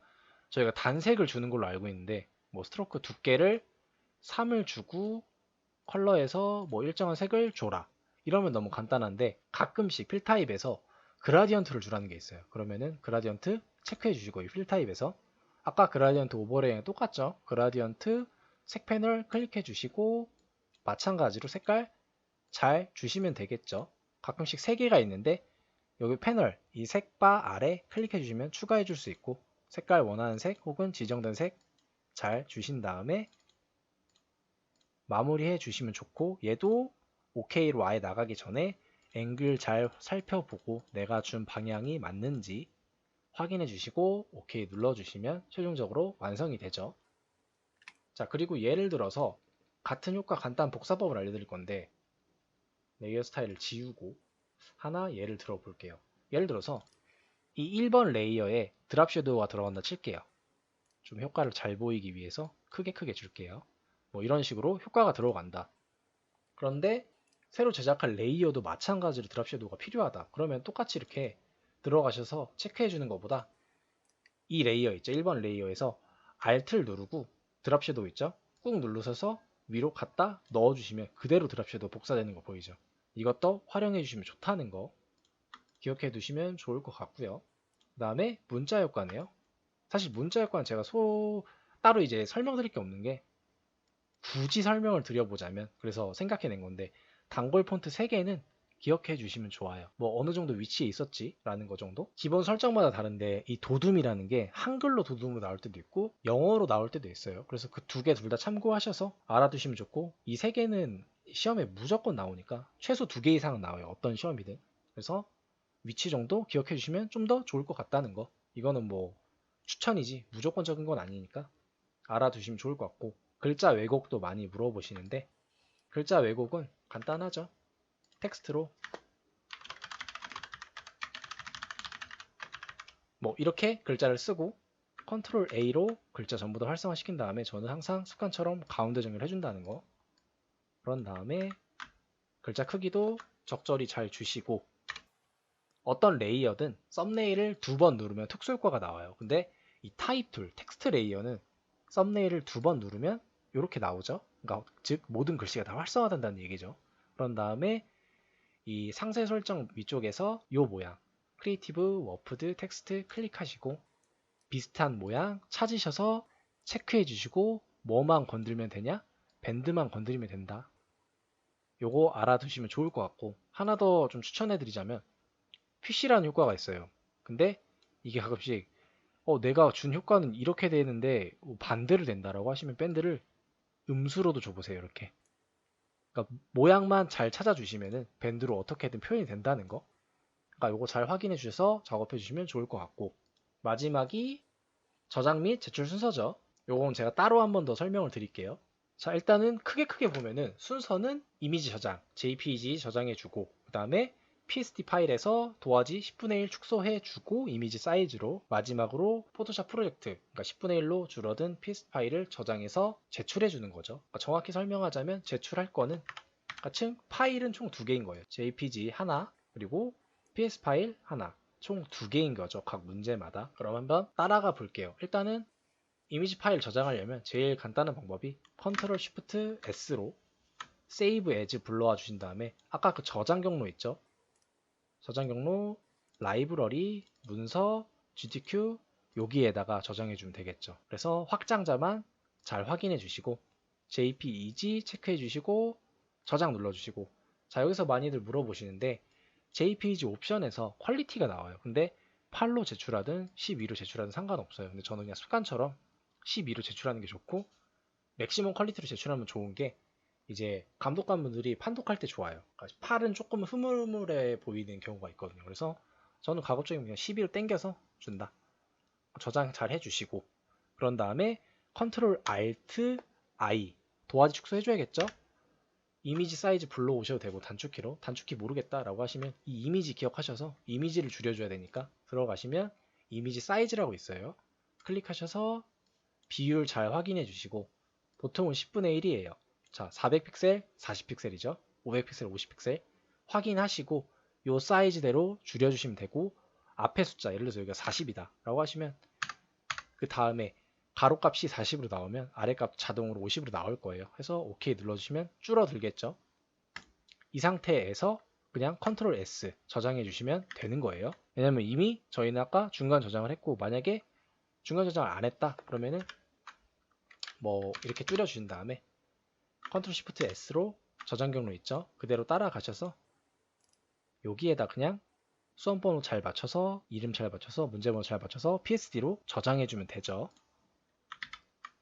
저희가 단색을 주는 걸로 알고 있는데, 뭐 스트로크 두께를 3을 주고 컬러에서 뭐 일정한 색을 줘라 이러면 너무 간단한데, 가끔씩 필타입에서 그라디언트를 주라는 게 있어요. 그러면은 그라디언트 체크해 주시고, 이 필타입에서 아까 그라디언트 오버레이랑 똑같죠. 그라디언트 색 패널 클릭해 주시고 마찬가지로 색깔 잘 주시면 되겠죠. 가끔씩 3개가 있는데 여기 패널 이 색바 아래 클릭해 주시면 추가해 줄 수 있고, 색깔 원하는 색 혹은 지정된 색 잘 주신 다음에 마무리해 주시면 좋고, 얘도 OK로 아예 나가기 전에 앵글 잘 살펴보고 내가 준 방향이 맞는지 확인해 주시고 오케이 눌러주시면 최종적으로 완성이 되죠. 자, 그리고 예를 들어서 같은 효과 간단 복사법을 알려드릴 건데 레이어 스타일을 지우고 하나 예를 들어 볼게요. 예를 들어서 이 1번 레이어에 드랍 섀도우가 들어간다 칠게요. 좀 효과를 잘 보이기 위해서 크게 줄게요. 뭐 이런 식으로 효과가 들어간다. 그런데 새로 제작할 레이어도 마찬가지로 드랍 섀도우가 필요하다. 그러면 똑같이 이렇게 들어가셔서 체크해 주는 것보다 이 레이어 있죠. 1번 레이어에서 Alt를 누르고 드랍 섀도우 있죠. 꾹 누르셔서 위로 갖다 넣어주시면 그대로 드랍 섀도우 복사되는 거 보이죠. 이것도 활용해 주시면 좋다는 거 기억해 두시면 좋을 것 같고요. 그 다음에 문자 효과네요. 사실 문자 효과는 제가 따로 이제 설명드릴 게 없는 게 굳이 설명을 드려보자면 그래서 생각해낸 건데 단골 폰트 3개는 기억해 주시면 좋아요. 뭐 어느 정도 위치에 있었지 라는 거 정도? 기본 설정마다 다른데 이 도둠이라는 게 한글로 도둠으로 나올 때도 있고 영어로 나올 때도 있어요. 그래서 그 2개 둘 다 참고하셔서 알아두시면 좋고 이 3개는 시험에 무조건 나오니까 최소 2개 이상은 나와요. 어떤 시험이든. 그래서 위치 정도 기억해 주시면 좀 더 좋을 것 같다는 거. 이거는 뭐 추천이지 무조건적인 건 아니니까 알아두시면 좋을 것 같고 글자 왜곡도 많이 물어보시는데 글자 왜곡은 간단하죠. 텍스트로 뭐 이렇게 글자를 쓰고 컨트롤 A로 글자 전부 다 활성화시킨 다음에 저는 항상 습관처럼 가운데 정리를 해준다는 거. 그런 다음에 글자 크기도 적절히 잘 주시고 어떤 레이어든 썸네일을 2번 누르면 특수효과가 나와요. 근데 이 타입 툴, 텍스트 레이어는 썸네일을 2번 누르면 이렇게 나오죠. 그러니까 즉 모든 글씨가 다 활성화된다는 얘기죠. 그런 다음에 이 상세 설정 위쪽에서 이 모양 크리에이티브, 워프드, 텍스트 클릭하시고 비슷한 모양 찾으셔서 체크해 주시고 뭐만 건들면 되냐? 밴드만 건드리면 된다. 요거 알아두시면 좋을 것 같고 하나 더 좀 추천해 드리자면 퓨시라는 효과가 있어요. 근데 이게 가끔씩 내가 준 효과는 이렇게 되는데 반대로 된다라고 하시면 밴드를 음수로도 줘보세요. 이렇게. 그러니까 모양만 잘 찾아주시면은 밴드로 어떻게든 표현이 된다는 거. 그러니까 요거 잘 확인해 주셔서 작업해 주시면 좋을 것 같고 마지막이 저장 및 제출 순서죠. 요건 제가 따로 한 번 더 설명을 드릴게요. 자, 일단은 크게 보면은 순서는 이미지 저장, JPG 저장해주고 그 다음에 PSD 파일에서 도화지 10분의 1 축소해주고 이미지 사이즈로 마지막으로 포토샵 프로젝트, 그러니까 10분의 1로 줄어든 PSD 파일을 저장해서 제출해주는 거죠. 그러니까 정확히 설명하자면 제출할 거는 그러니까 파일은 총 2개인 거예요. JPG 하나 그리고 PS 파일 하나 총 2개인 거죠. 각 문제마다. 그럼 한번 따라가 볼게요. 일단은 이미지 파일 저장하려면 제일 간단한 방법이 컨트롤 쉬프트 S로 세이브 에즈 불러와 주신 다음에 아까 그 저장 경로 있죠? 저장 경로 라이브러리 문서 GTQ 여기에다가 저장해 주면 되겠죠. 그래서 확장자만 잘 확인해 주시고 JPEG 체크해 주시고 저장 눌러 주시고 자 여기서 많이들 물어보시는데 JPEG 옵션에서 퀄리티가 나와요. 근데 8로 제출하든 12로 제출하든 상관없어요. 근데 저는 그냥 습관처럼 12로 제출하는 게 좋고 맥시멈 퀄리티로 제출하면 좋은 게 이제 감독관분들이 판독할 때 좋아요. 그러니까 8은 조금 흐물흐물해 보이는 경우가 있거든요. 그래서 저는 가급적이면 그냥 12로 땡겨서 준다. 저장 잘 해주시고 그런 다음에 컨트롤 Alt I 도화지 축소해줘야겠죠? 이미지 사이즈 불러오셔도 되고 단축키로 단축키 모르겠다라고 하시면 이 이미지 기억하셔서 이미지를 줄여줘야 되니까 들어가시면 이미지 사이즈라고 있어요. 클릭하셔서 비율 잘 확인해 주시고 보통은 10분의 1이에요. 자, 400픽셀 40픽셀이죠. 500픽셀 50픽셀 확인하시고 요 사이즈대로 줄여주시면 되고 앞에 숫자 예를 들어서 여기가 40이다 라고 하시면 그 다음에 가로값이 40으로 나오면 아래값 자동으로 50으로 나올 거예요. 해서 OK 눌러주시면 줄어들겠죠. 이 상태에서 그냥 컨트롤 S 저장해 주시면 되는 거예요. 왜냐면 이미 저희는 아까 중간 저장을 했고 만약에 중간 저장을 안 했다 그러면은 뭐 이렇게 줄여 주신 다음에 컨트롤 시프트 S로 저장 경로 있죠. 그대로 따라가셔서 여기에다 그냥 수험번호 잘 맞춰서 이름 잘 맞춰서 문제번호 잘 맞춰서 PSD로 저장해 주면 되죠.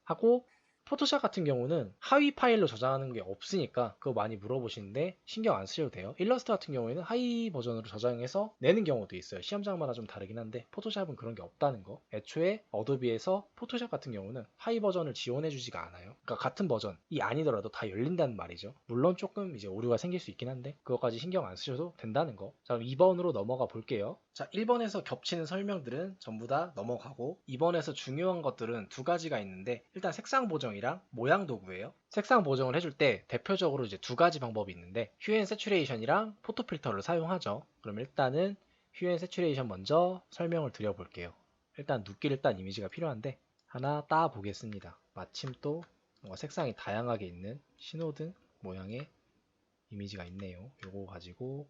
하고 포토샵 같은 경우는 하위 파일로 저장하는 게 없으니까 그거 많이 물어보시는데 신경 안 쓰셔도 돼요. 일러스트 같은 경우에는 하위 버전으로 저장해서 내는 경우도 있어요. 시험장마다 좀 다르긴 한데 포토샵은 그런 게 없다는 거. 애초에 어도비에서 포토샵 같은 경우는 하위 버전을 지원해주지가 않아요. 그러니까 같은 버전이 아니더라도 다 열린다는 말이죠. 물론 조금 이제 오류가 생길 수 있긴 한데 그것까지 신경 안 쓰셔도 된다는 거. 자, 그럼 2번으로 넘어가 볼게요. 자, 1번에서 겹치는 설명들은 전부 다 넘어가고 2번에서 중요한 것들은 두 가지가 있는데 일단 색상 보정이랑 모양 도구예요. 색상 보정을 해줄 때 대표적으로 이제 두 가지 방법이 있는데 휴 앤 세츄레이션이랑 포토 필터를 사용하죠. 그럼 일단은 휴 앤 세츄레이션 먼저 설명을 드려볼게요. 일단 눕기를 딴 이미지가 필요한데 하나 따 보겠습니다. 마침 또 색상이 다양하게 있는 신호등 모양의 이미지가 있네요. 요거 가지고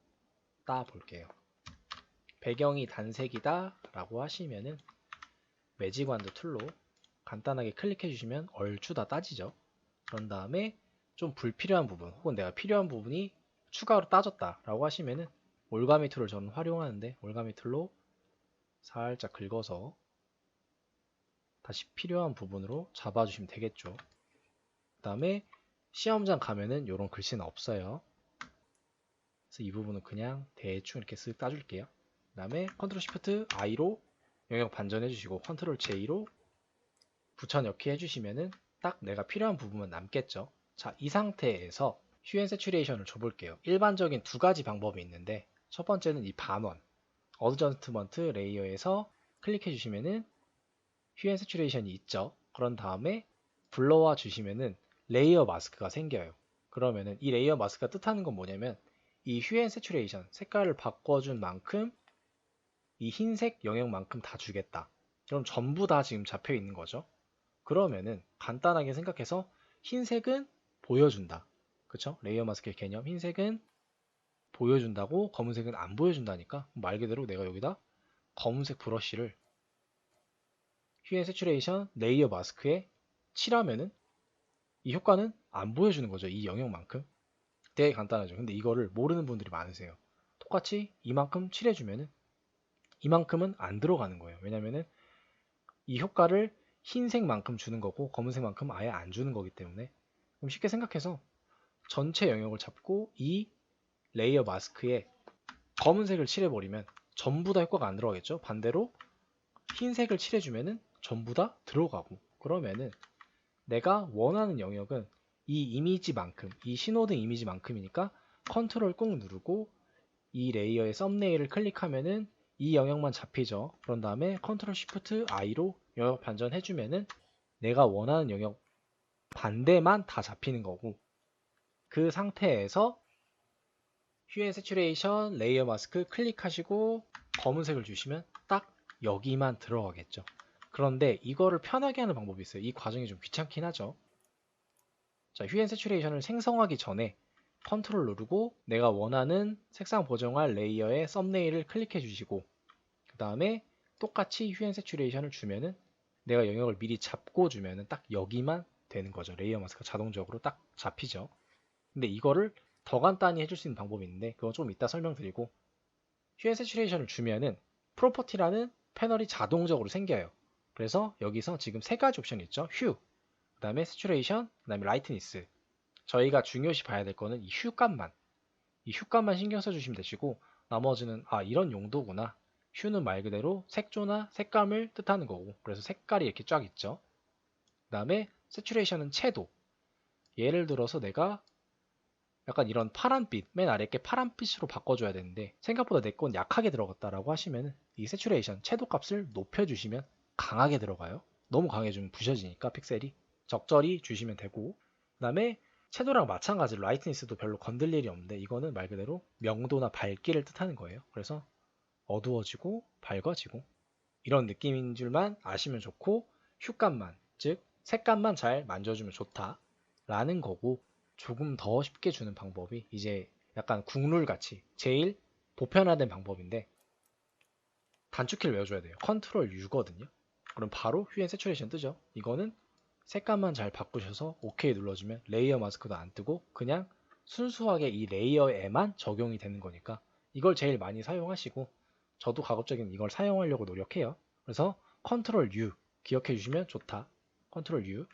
따 볼게요. 배경이 단색이다 라고 하시면은 매직완드 툴로 간단하게 클릭해 주시면 얼추 다 따지죠. 그런 다음에 좀 불필요한 부분 혹은 내가 필요한 부분이 추가로 따졌다 라고 하시면은 올가미 툴을 저는 활용하는데 올가미 툴로 살짝 긁어서 다시 필요한 부분으로 잡아주시면 되겠죠. 그 다음에 시험장 가면은 이런 글씨는 없어요. 그래서 이 부분은 그냥 대충 이렇게 쓱 따줄게요. 그 다음에 컨트롤 시프트 I로 영역 반전해 주시고 컨트롤 J로 붙여넣기 해주시면은 딱 내가 필요한 부분만 남겠죠. 자, 이 상태에서 휴 앤 세츄레이션을 줘볼게요. 일반적인 두 가지 방법이 있는데 첫 번째는 이 반원 어드저스트먼트 레이어에서 클릭해 주시면은 휴 앤 세츄레이션이 있죠. 그런 다음에 불러와 주시면은 레이어 마스크가 생겨요. 그러면은 이 레이어 마스크가 뜻하는 건 뭐냐면 이 휴 앤 세츄레이션 색깔을 바꿔준 만큼 이 흰색 영역만큼 다 주겠다. 그럼 전부 다 지금 잡혀 있는 거죠. 그러면은 간단하게 생각해서 흰색은 보여준다. 그쵸? 레이어 마스크의 개념. 흰색은 보여준다고 검은색은 안 보여준다니까 말 그대로 내가 여기다 검은색 브러쉬를 휴 앤 세츄레이션 레이어 마스크에 칠하면은 이 효과는 안 보여주는 거죠. 이 영역만큼. 되게 간단하죠. 근데 이거를 모르는 분들이 많으세요. 똑같이 이만큼 칠해주면은 이만큼은 안 들어가는 거예요. 왜냐면은 이 효과를 흰색만큼 주는 거고 검은색만큼 아예 안 주는 거기 때문에 그럼 쉽게 생각해서 전체 영역을 잡고 이 레이어 마스크에 검은색을 칠해버리면 전부 다 효과가 안 들어가겠죠. 반대로 흰색을 칠해주면은 전부 다 들어가고 그러면은 내가 원하는 영역은 이 이미지만큼 이 신호등 이미지만큼이니까 컨트롤 꾹 누르고 이 레이어의 썸네일을 클릭하면은 이 영역만 잡히죠. 그런 다음에 컨트롤 시프트 I로 영역 반전해주면은 내가 원하는 영역 반대만 다 잡히는 거고 그 상태에서 휴 앤 세츄레이션 레이어 마스크 클릭하시고 검은색을 주시면 딱 여기만 들어가겠죠. 그런데 이거를 편하게 하는 방법이 있어요. 이 과정이 좀 귀찮긴 하죠. 자, 휴 앤 세츄레이션을 생성하기 전에 컨트롤 누르고 내가 원하는 색상 보정할 레이어의 썸네일을 클릭해 주시고 그 다음에 똑같이 휴 앤 세츄레이션을 주면은 내가 영역을 미리 잡고 주면은 딱 여기만 되는 거죠. 레이어 마스크가 자동적으로 딱 잡히죠. 근데 이거를 더 간단히 해줄 수 있는 방법이 있는데 그건 좀 이따 설명드리고 휴 앤 세츄레이션을 주면은 프로퍼티라는 패널이 자동적으로 생겨요. 그래서 여기서 지금 세 가지 옵션이 있죠. 휴, 그 다음에 세츄레이션, 그 다음에 라이트니스. 저희가 중요시 봐야 될 거는 이 휴 값만. 이 휴 값만 신경 써주시면 되시고 나머지는 아 이런 용도구나. 휴는 말 그대로 색조나 색감을 뜻하는 거고 그래서 색깔이 이렇게 쫙 있죠. 그 다음에 세츄레이션은 채도. 예를 들어서 내가 약간 이런 파란빛, 맨 아래 게 파란빛으로 바꿔줘야 되는데 생각보다 내 건 약하게 들어갔다라고 하시면 이 세츄레이션 채도 값을 높여주시면 강하게 들어가요. 너무 강해지면 부셔지니까 픽셀이 적절히 주시면 되고 그 다음에 채도랑 마찬가지로 라이트니스도 별로 건들 일이 없는데 이거는 말 그대로 명도나 밝기를 뜻하는 거예요. 그래서 어두워지고 밝아지고 이런 느낌인 줄만 아시면 좋고 휴감만 즉 색감만 잘 만져주면 좋다라는 거고 조금 더 쉽게 주는 방법이 이제 약간 국룰 같이 제일 보편화된 방법인데 단축키를 외워줘야 돼요. 컨트롤 U거든요. 그럼 바로 휴 앤 세츄레이션 뜨죠. 이거는 색감만 잘 바꾸셔서 OK 눌러주면 레이어 마스크도 안 뜨고 그냥 순수하게 이 레이어에만 적용이 되는 거니까 이걸 제일 많이 사용하시고 저도 가급적이면 이걸 사용하려고 노력해요. 그래서 컨트롤 U 기억해 주시면 좋다. 컨트롤 U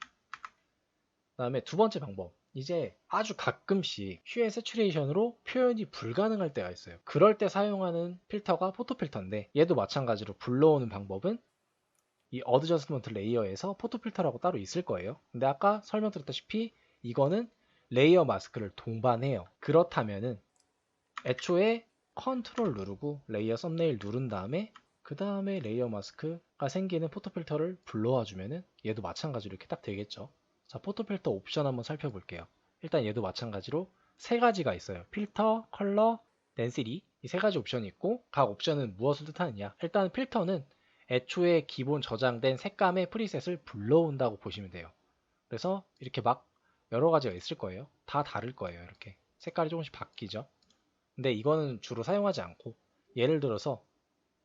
다음에 두 번째 방법. 이제 아주 가끔씩 휴의 세츄레이션으로 표현이 불가능할 때가 있어요. 그럴 때 사용하는 필터가 포토 필터인데 얘도 마찬가지로 불러오는 방법은 이 어드저스트먼트 레이어에서 포토 필터라고 따로 있을 거예요. 근데 아까 설명드렸다시피 이거는 레이어 마스크를 동반해요. 그렇다면은 애초에 컨트롤 누르고 레이어 썸네일 누른 다음에 그 다음에 레이어 마스크가 생기는 포토 필터를 불러와 주면은 얘도 마찬가지로 이렇게 딱 되겠죠. 자, 포토 필터 옵션 한번 살펴볼게요. 일단 얘도 마찬가지로 세 가지가 있어요. 필터, 컬러, 덴시티 이 세 가지 옵션이 있고 각 옵션은 무엇을 뜻하느냐. 일단 필터는 애초에 기본 저장된 색감의 프리셋을 불러온다고 보시면 돼요. 그래서 이렇게 막 여러 가지가 있을 거예요. 다 다를 거예요. 이렇게 색깔이 조금씩 바뀌죠. 근데 이거는 주로 사용하지 않고 예를 들어서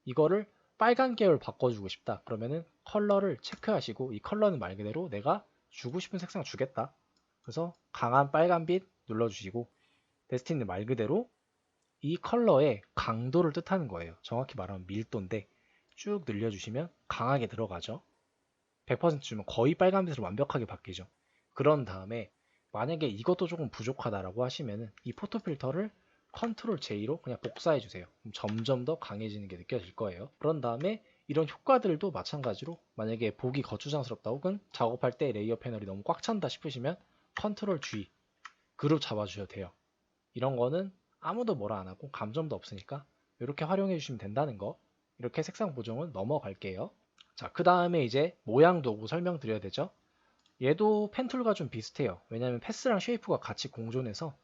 이거를 빨간 계열 바꿔주고 싶다. 그러면은 컬러를 체크하시고 이 컬러는 말 그대로 내가 주고 싶은 색상 주겠다. 그래서 강한 빨간빛 눌러주시고 데스티니는 말 그대로 이 컬러의 강도를 뜻하는 거예요. 정확히 말하면 밀도인데 쭉 늘려주시면 강하게 들어가죠. 100% 주면 거의 빨간빛으로 완벽하게 바뀌죠. 그런 다음에 만약에 이것도 조금 부족하다라고 하시면은 이 포토 필터를 컨트롤 J로 그냥 복사해 주세요. 점점 더 강해지는 게 느껴질 거예요. 그런 다음에 이런 효과들도 마찬가지로 만약에 보기 거추장스럽다 혹은 작업할 때 레이어 패널이 너무 꽉 찬다 싶으시면 컨트롤 G 그룹 잡아주셔도 돼요. 이런 거는 아무도 뭐라 안 하고 감점도 없으니까 이렇게 활용해 주시면 된다는 거. 이렇게 색상 보정은 넘어갈게요. 자, 그 다음에 이제 모양 도구 설명드려야 되죠. 얘도 펜툴과 좀 비슷해요. 왜냐하면 패스랑 쉐이프가 같이 공존해서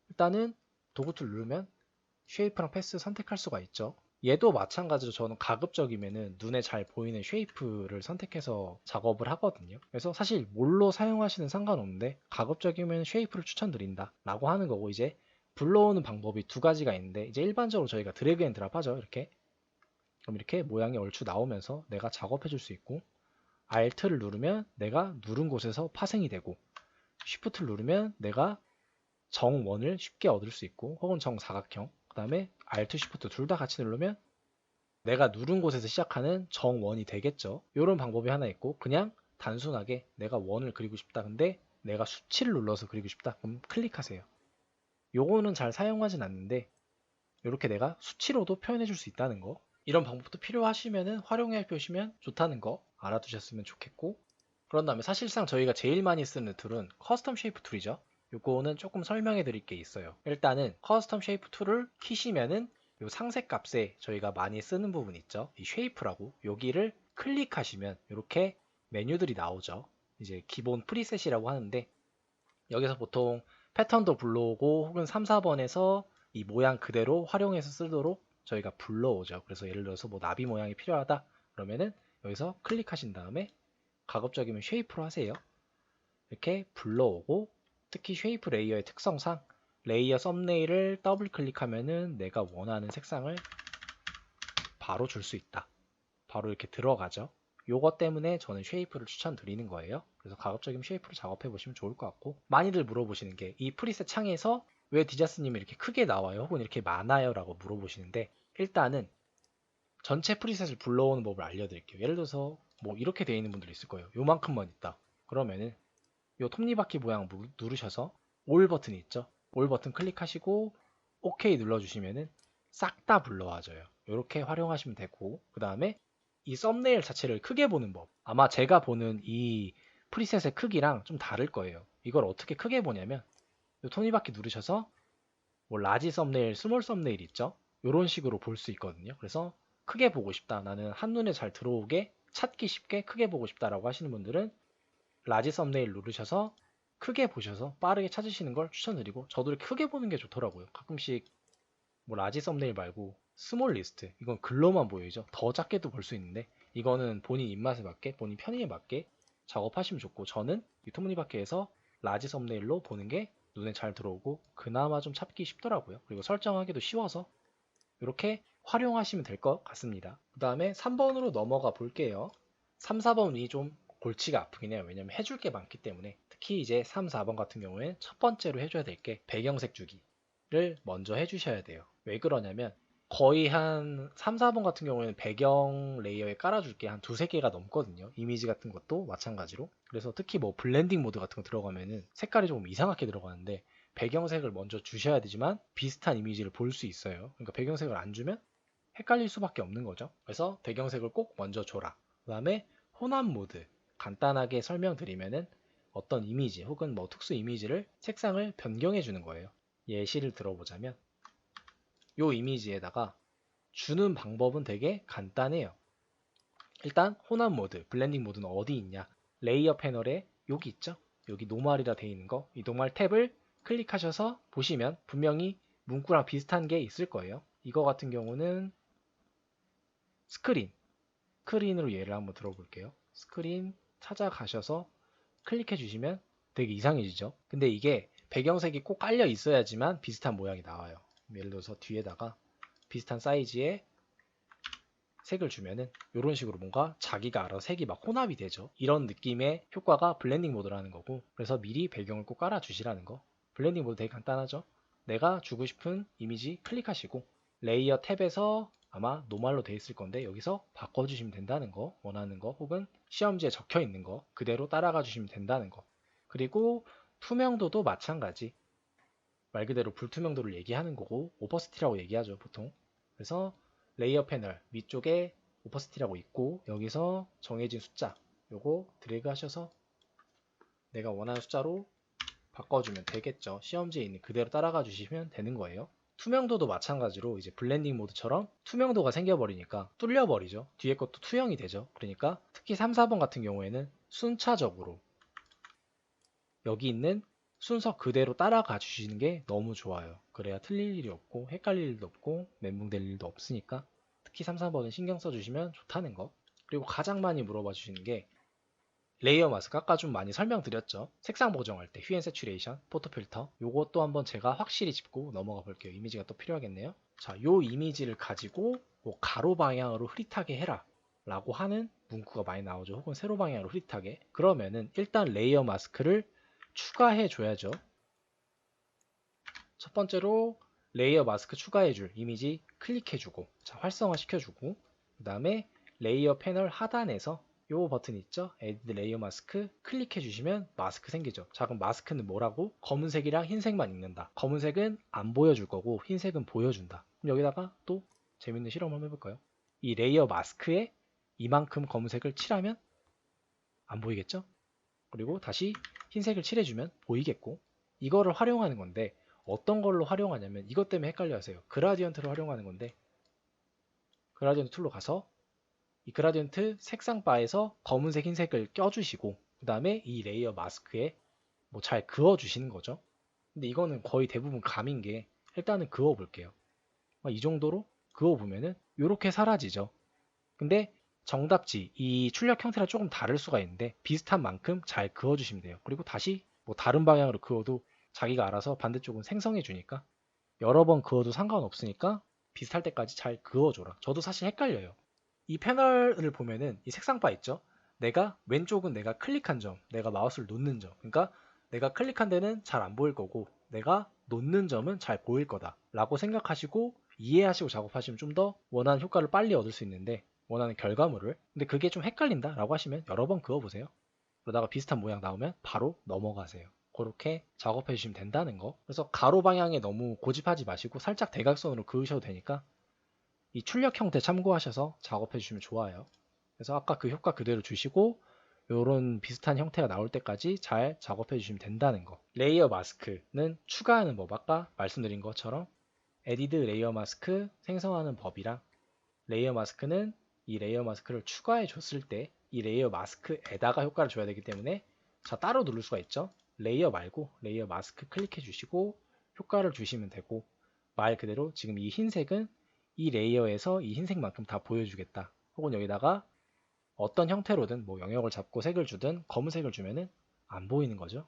일단은 도구 툴 누르면 쉐이프랑 패스 선택할 수가 있죠. 얘도 마찬가지로 저는 가급적이면은 눈에 잘 보이는 쉐이프를 선택해서 작업을 하거든요. 그래서 사실 뭘로 사용하시는 상관없는데 가급적이면 쉐이프를 추천드린다 라고 하는 거고 이제 불러오는 방법이 두 가지가 있는데 이제 일반적으로 저희가 드래그 앤 드랍 하죠. 이렇게 그럼 이렇게 모양이 얼추 나오면서 내가 작업해 줄 수 있고 Alt를 누르면 내가 누른 곳에서 파생이 되고 Shift를 누르면 내가 정원을 쉽게 얻을 수 있고 혹은 정사각형 그 다음에 Alt, Shift 둘 다 같이 누르면 내가 누른 곳에서 시작하는 정원이 되겠죠. 이런 방법이 하나 있고 그냥 단순하게 내가 원을 그리고 싶다 근데 내가 수치를 눌러서 그리고 싶다 그럼 클릭하세요. 요거는 잘 사용하진 않는데 이렇게 내가 수치로도 표현해 줄 수 있다는 거 이런 방법도 필요하시면 활용해 보시면 좋다는 거 알아두셨으면 좋겠고 그런 다음에 사실상 저희가 제일 많이 쓰는 툴은 커스텀 쉐이프 툴이죠. 요거는 조금 설명해 드릴 게 있어요. 일단은 커스텀 쉐이프 툴을 키시면은 요 상세 값에 저희가 많이 쓰는 부분 있죠. 이 쉐이프라고 여기를 클릭하시면 이렇게 메뉴들이 나오죠. 이제 기본 프리셋이라고 하는데 여기서 보통 패턴도 불러오고 혹은 3, 4번에서 이 모양 그대로 활용해서 쓰도록 저희가 불러오죠. 그래서 예를 들어서 뭐 나비 모양이 필요하다 그러면은 여기서 클릭하신 다음에 가급적이면 쉐이프로 하세요. 이렇게 불러오고 특히 쉐이프 레이어의 특성상 레이어 썸네일을 더블 클릭하면은 내가 원하는 색상을 바로 줄 수 있다. 바로 이렇게 들어가죠. 요것 때문에 저는 쉐이프를 추천드리는 거예요. 그래서 가급적이면 쉐이프로 작업해 보시면 좋을 것 같고 많이들 물어보시는 게 이 프리셋 창에서 왜 디자스님이 이렇게 크게 나와요? 혹은 이렇게 많아요? 라고 물어보시는데 일단은 전체 프리셋을 불러오는 법을 알려드릴게요. 예를 들어서 뭐 이렇게 되어 있는 분들이 있을 거예요. 요만큼만 있다. 그러면은 요 톱니바퀴 모양 누르셔서 올 버튼이 있죠. 올 버튼 클릭하시고 OK 눌러주시면은 싹 다 불러와줘요. 이렇게 활용하시면 되고 그 다음에 이 썸네일 자체를 크게 보는 법. 아마 제가 보는 이 프리셋의 크기랑 좀 다를 거예요. 이걸 어떻게 크게 보냐면 요 톱니바퀴 누르셔서 뭐 라지 썸네일, 스몰 썸네일 있죠. 이런 식으로 볼 수 있거든요. 그래서 크게 보고 싶다. 나는 한눈에 잘 들어오게 찾기 쉽게 크게 보고 싶다라고 하시는 분들은 라지 썸네일 누르셔서 크게 보셔서 빠르게 찾으시는 걸 추천드리고 저도 이렇게 크게 보는 게 좋더라고요. 가끔씩 뭐 라지 썸네일 말고 스몰 리스트 이건 글로만 보이죠. 더 작게도 볼 수 있는데 이거는 본인 입맛에 맞게 본인 편의에 맞게 작업하시면 좋고 저는 유튜브니바퀴에서 라지 썸네일로 보는 게 눈에 잘 들어오고 그나마 좀 찾기 쉽더라고요. 그리고 설정하기도 쉬워서 이렇게 활용하시면 될 것 같습니다. 그 다음에 3번으로 넘어가 볼게요. 3, 4번이 좀 골치가 아프긴 해요. 왜냐면 해줄 게 많기 때문에 특히 이제 3, 4번 같은 경우에는 첫 번째로 해줘야 될 게 배경색 주기를 먼저 해주셔야 돼요. 왜 그러냐면 거의 한 3, 4번 같은 경우에는 배경 레이어에 깔아줄 게 한 두세 개가 넘거든요. 이미지 같은 것도 마찬가지로. 그래서 특히 뭐 블렌딩 모드 같은 거 들어가면은 색깔이 조금 이상하게 들어가는데 배경색을 먼저 주셔야 되지만 비슷한 이미지를 볼 수 있어요. 그러니까 배경색을 안 주면 헷갈릴 수밖에 없는 거죠. 그래서 배경색을 꼭 먼저 줘라. 그 다음에 혼합 모드. 간단하게 설명드리면은 어떤 이미지 혹은 뭐 특수 이미지를 색상을 변경해 주는 거예요. 예시를 들어보자면 이 이미지에다가 주는 방법은 되게 간단해요. 일단 혼합 모드, 블렌딩 모드는 어디 있냐? 레이어 패널에 여기 있죠? 여기 노멀이라 되어 있는 거. 이 노멀 탭을 클릭하셔서 보시면 분명히 문구랑 비슷한 게 있을 거예요. 이거 같은 경우는 스크린으로 예를 한번 들어볼게요. 스크린 찾아가셔서 클릭해 주시면 되게 이상해지죠. 근데 이게 배경색이 꼭 깔려 있어야지만 비슷한 모양이 나와요. 예를 들어서 뒤에다가 비슷한 사이즈의 색을 주면은 이런 식으로 뭔가 자기가 알아서 색이 막 혼합이 되죠. 이런 느낌의 효과가 블렌딩 모드라는 거고, 그래서 미리 배경을 꼭 깔아 주시라는 거. 블렌딩 모드 되게 간단하죠. 내가 주고 싶은 이미지 클릭하시고 레이어 탭에서 아마 노멀로 돼 있을 건데 여기서 바꿔주시면 된다는 거, 원하는 거, 혹은 시험지에 적혀 있는 거 그대로 따라가 주시면 된다는 거. 그리고 투명도도 마찬가지. 말 그대로 불투명도를 얘기하는 거고 오퍼시티라고 얘기하죠 보통. 그래서 레이어 패널 위쪽에 오퍼시티라고 있고 여기서 정해진 숫자 요거 드래그 하셔서 내가 원하는 숫자로 바꿔주면 되겠죠. 시험지에 있는 그대로 따라가 주시면 되는 거예요. 투명도도 마찬가지로 이제 블렌딩 모드처럼 투명도가 생겨버리니까 뚫려버리죠. 뒤에 것도 투영이 되죠. 그러니까 특히 3, 4번 같은 경우에는 순차적으로 여기 있는 순서 그대로 따라가 주시는 게 너무 좋아요. 그래야 틀릴 일이 없고 헷갈릴 일도 없고 멘붕될 일도 없으니까 특히 3, 4번은 신경 써주시면 좋다는 거. 그리고 가장 많이 물어봐 주시는 게 레이어 마스크 아까 좀 많이 설명드렸죠. 색상 보정할 때 휴 앤 세츄레이션, 포토 필터 요것도 한번 제가 확실히 짚고 넘어가 볼게요. 이미지가 또 필요하겠네요. 자, 요 이미지를 가지고 뭐 가로 방향으로 흐릿하게 해라 라고 하는 문구가 많이 나오죠. 혹은 세로 방향으로 흐릿하게. 그러면은 일단 레이어 마스크를 추가해 줘야죠. 첫 번째로 레이어 마스크 추가해줄 이미지 클릭해주고 자 활성화 시켜주고 그 다음에 레이어 패널 하단에서 요 버튼 있죠? Add 레이어 마스크 클릭해 주시면 마스크 생기죠. 자 그럼 마스크는 뭐라고? 검은색이랑 흰색만 있는다. 검은색은 안 보여줄 거고 흰색은 보여준다. 그럼 여기다가 또 재밌는 실험 한번 해볼까요? 이 레이어 마스크에 이만큼 검은색을 칠하면 안 보이겠죠? 그리고 다시 흰색을 칠해주면 보이겠고 이거를 활용하는 건데 어떤 걸로 활용하냐면 이것 때문에 헷갈려 하세요. 그라디언트를 활용하는 건데 그라디언트 툴로 가서 이 그라디언트 색상 바에서 검은색 흰색을 껴주시고 그 다음에 이 레이어 마스크에 뭐 잘 그어주시는 거죠. 근데 이거는 거의 대부분 감인 게 일단은 그어 볼게요. 이 정도로 그어 보면은 이렇게 사라지죠. 근데 정답지 이 출력 형태랑 조금 다를 수가 있는데 비슷한 만큼 잘 그어주시면 돼요. 그리고 다시 뭐 다른 방향으로 그어도 자기가 알아서 반대쪽은 생성해 주니까 여러 번 그어도 상관없으니까 비슷할 때까지 잘 그어줘라. 저도 사실 헷갈려요. 이 패널을 보면은 이 색상 바 있죠? 내가 왼쪽은 내가 클릭한 점, 내가 마우스를 놓는 점. 그러니까 내가 클릭한 데는 잘 안 보일 거고 내가 놓는 점은 잘 보일 거다 라고 생각하시고 이해하시고 작업하시면 좀 더 원하는 효과를 빨리 얻을 수 있는데 원하는 결과물을 근데 그게 좀 헷갈린다 라고 하시면 여러 번 그어보세요. 그러다가 비슷한 모양 나오면 바로 넘어가세요. 그렇게 작업해 주시면 된다는 거. 그래서 가로 방향에 너무 고집하지 마시고 살짝 대각선으로 그으셔도 되니까 이 출력 형태 참고하셔서 작업해 주시면 좋아요. 그래서 아까 그 효과 그대로 주시고 이런 비슷한 형태가 나올 때까지 잘 작업해 주시면 된다는 거. 레이어 마스크는 추가하는 법 아까 말씀드린 것처럼 에디드 레이어 마스크 생성하는 법이랑 레이어 마스크는 이 레이어 마스크를 추가해 줬을 때 이 레이어 마스크에다가 효과를 줘야 되기 때문에 자 따로 누를 수가 있죠. 레이어 말고 레이어 마스크 클릭해 주시고 효과를 주시면 되고 말 그대로 지금 이 흰색은 이 레이어에서 이 흰색만큼 다 보여주겠다. 혹은 여기다가 어떤 형태로든 뭐 영역을 잡고 색을 주든 검은색을 주면은 안 보이는 거죠.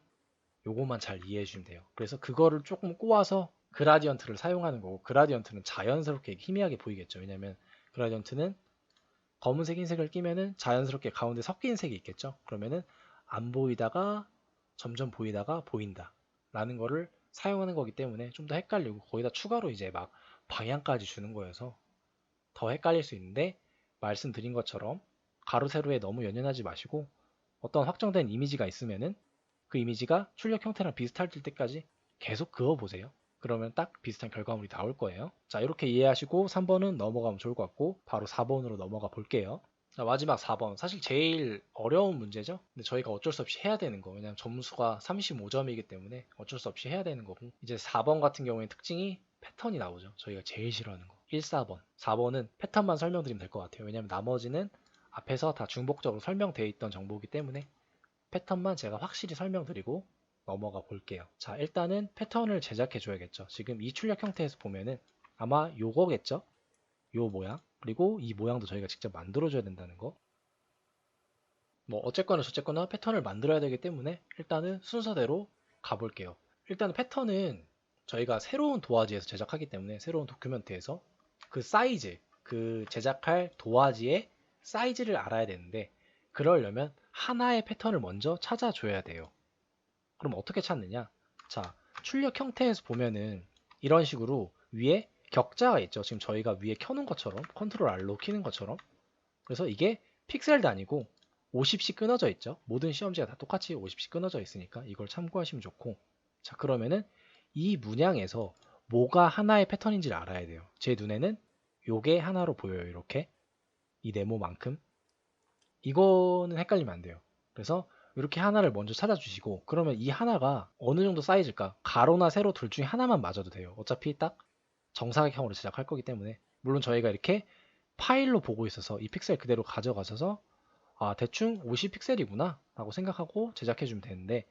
요것만 잘 이해해 주시면 돼요. 그래서 그거를 조금 꼬아서 그라디언트를 사용하는 거고 그라디언트는 자연스럽게 희미하게 보이겠죠. 왜냐면 그라디언트는 검은색 흰색을 끼면은 자연스럽게 가운데 섞인 색이 있겠죠. 그러면은 안 보이다가 점점 보이다가 보인다 라는 거를 사용하는 거기 때문에 좀 더 헷갈리고 거기다 추가로 이제 막 방향까지 주는 거여서 더 헷갈릴 수 있는데, 말씀드린 것처럼 가로 세로에 너무 연연하지 마시고 어떤 확정된 이미지가 있으면은 그 이미지가 출력 형태랑 비슷할 때까지 계속 그어보세요. 그러면 딱 비슷한 결과물이 나올 거예요. 자, 이렇게 이해하시고 3번은 넘어가면 좋을 것 같고 바로 4번으로 넘어가 볼게요. 자, 마지막 4번. 사실 제일 어려운 문제죠. 근데 저희가 어쩔 수 없이 해야 되는 거. 왜냐면 점수가 35점이기 때문에 어쩔 수 없이 해야 되는 거고. 이제 4번 같은 경우에 특징이 패턴이 나오죠. 저희가 제일 싫어하는 거. 1, 4번. 4번은 패턴만 설명드리면 될 것 같아요. 왜냐면 나머지는 앞에서 다 중복적으로 설명되어 있던 정보이기 때문에 패턴만 제가 확실히 설명드리고 넘어가 볼게요. 자, 일단은 패턴을 제작해 줘야겠죠. 지금 이 출력 형태에서 보면은 아마 요거겠죠? 요 모양. 그리고 이 모양도 저희가 직접 만들어줘야 된다는 거. 뭐 어쨌거나 저쨌거나 패턴을 만들어야 되기 때문에 일단은 순서대로 가볼게요. 일단은 패턴은 저희가 새로운 도화지에서 제작하기 때문에 새로운 도큐멘트에서 그 사이즈, 그 제작할 도화지의 사이즈를 알아야 되는데 그러려면 하나의 패턴을 먼저 찾아줘야 돼요. 그럼 어떻게 찾느냐? 자, 출력 형태에서 보면은 이런 식으로 위에 격자가 있죠. 지금 저희가 위에 켜놓은 것처럼 컨트롤 R로 키는 것처럼. 그래서 이게 픽셀도 아니고 50씩 끊어져 있죠. 모든 시험지가 다 똑같이 50씩 끊어져 있으니까 이걸 참고하시면 좋고. 자, 그러면은 이 문양에서 뭐가 하나의 패턴인지를 알아야 돼요. 제 눈에는 요게 하나로 보여요. 이렇게. 이 네모만큼. 이거는 헷갈리면 안 돼요. 그래서 이렇게 하나를 먼저 찾아주시고 그러면 이 하나가 어느 정도 사이즈일까? 가로나 세로 둘 중에 하나만 맞아도 돼요. 어차피 딱 정사각형으로 제작할 거기 때문에 물론 저희가 이렇게 파일로 보고 있어서 이 픽셀 그대로 가져가셔서 아 대충 50 픽셀이구나 라고 생각하고 제작해 주면 되는데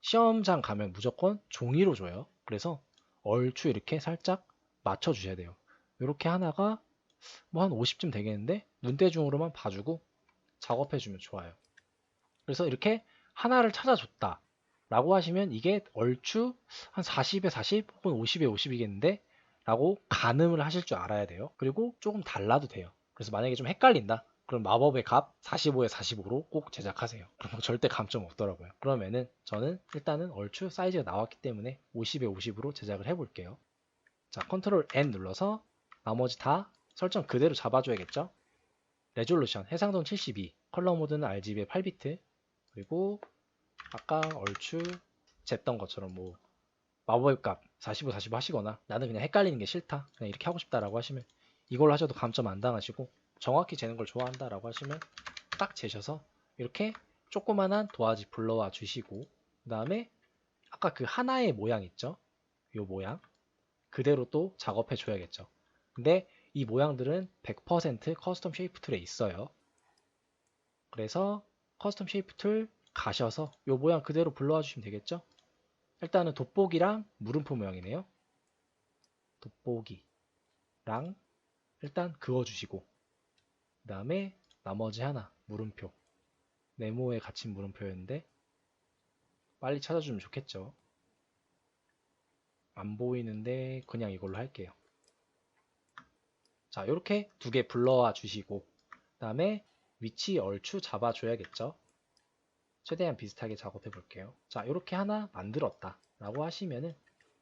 시험장 가면 무조건 종이로 줘요. 그래서 얼추 이렇게 살짝 맞춰 주셔야 돼요. 이렇게 하나가 뭐 한 50쯤 되겠는데 눈대중으로만 봐주고 작업해 주면 좋아요. 그래서 이렇게 하나를 찾아줬다 라고 하시면 이게 얼추 한 40에 40 혹은 50에 50이겠는데 라고 가늠을 하실 줄 알아야 돼요. 그리고 조금 달라도 돼요. 그래서 만약에 좀 헷갈린다. 그럼 마법의 값 45에 45로 꼭 제작하세요. 그럼 절대 감점 없더라고요. 그러면은 저는 일단은 얼추 사이즈가 나왔기 때문에 50에 50으로 제작을 해볼게요. 자, 컨트롤 N 눌러서 나머지 다 설정 그대로 잡아줘야겠죠? 레졸루션 해상도 72, 컬러 모드는 RGB의 8비트, 그리고 아까 얼추 쟀던 것처럼 뭐 마법의 값 45, 45 하시거나 나는 그냥 헷갈리는 게 싫다. 그냥 이렇게 하고 싶다라고 하시면 이걸로 하셔도 감점 안 당하시고 정확히 재는 걸 좋아한다라고 하시면 딱 재셔서 이렇게 조그만한 도화지 불러와 주시고 그 다음에 아까 그 하나의 모양 있죠? 요 모양 그대로 또 작업해 줘야겠죠. 근데 이 모양들은 100% 커스텀 쉐이프 툴에 있어요. 그래서 커스텀 쉐이프 툴 가셔서 이 모양 그대로 불러와 주시면 되겠죠? 일단은 돋보기랑 물음표 모양이네요. 돋보기랑 일단 그어주시고 그 다음에 나머지 하나 물음표 네모에 갇힌 물음표였는데 빨리 찾아주면 좋겠죠. 안 보이는데 그냥 이걸로 할게요. 자, 이렇게 두 개 불러와 주시고 그 다음에 위치 얼추 잡아줘야겠죠. 최대한 비슷하게 작업해 볼게요. 자, 이렇게 하나 만들었다 라고 하시면은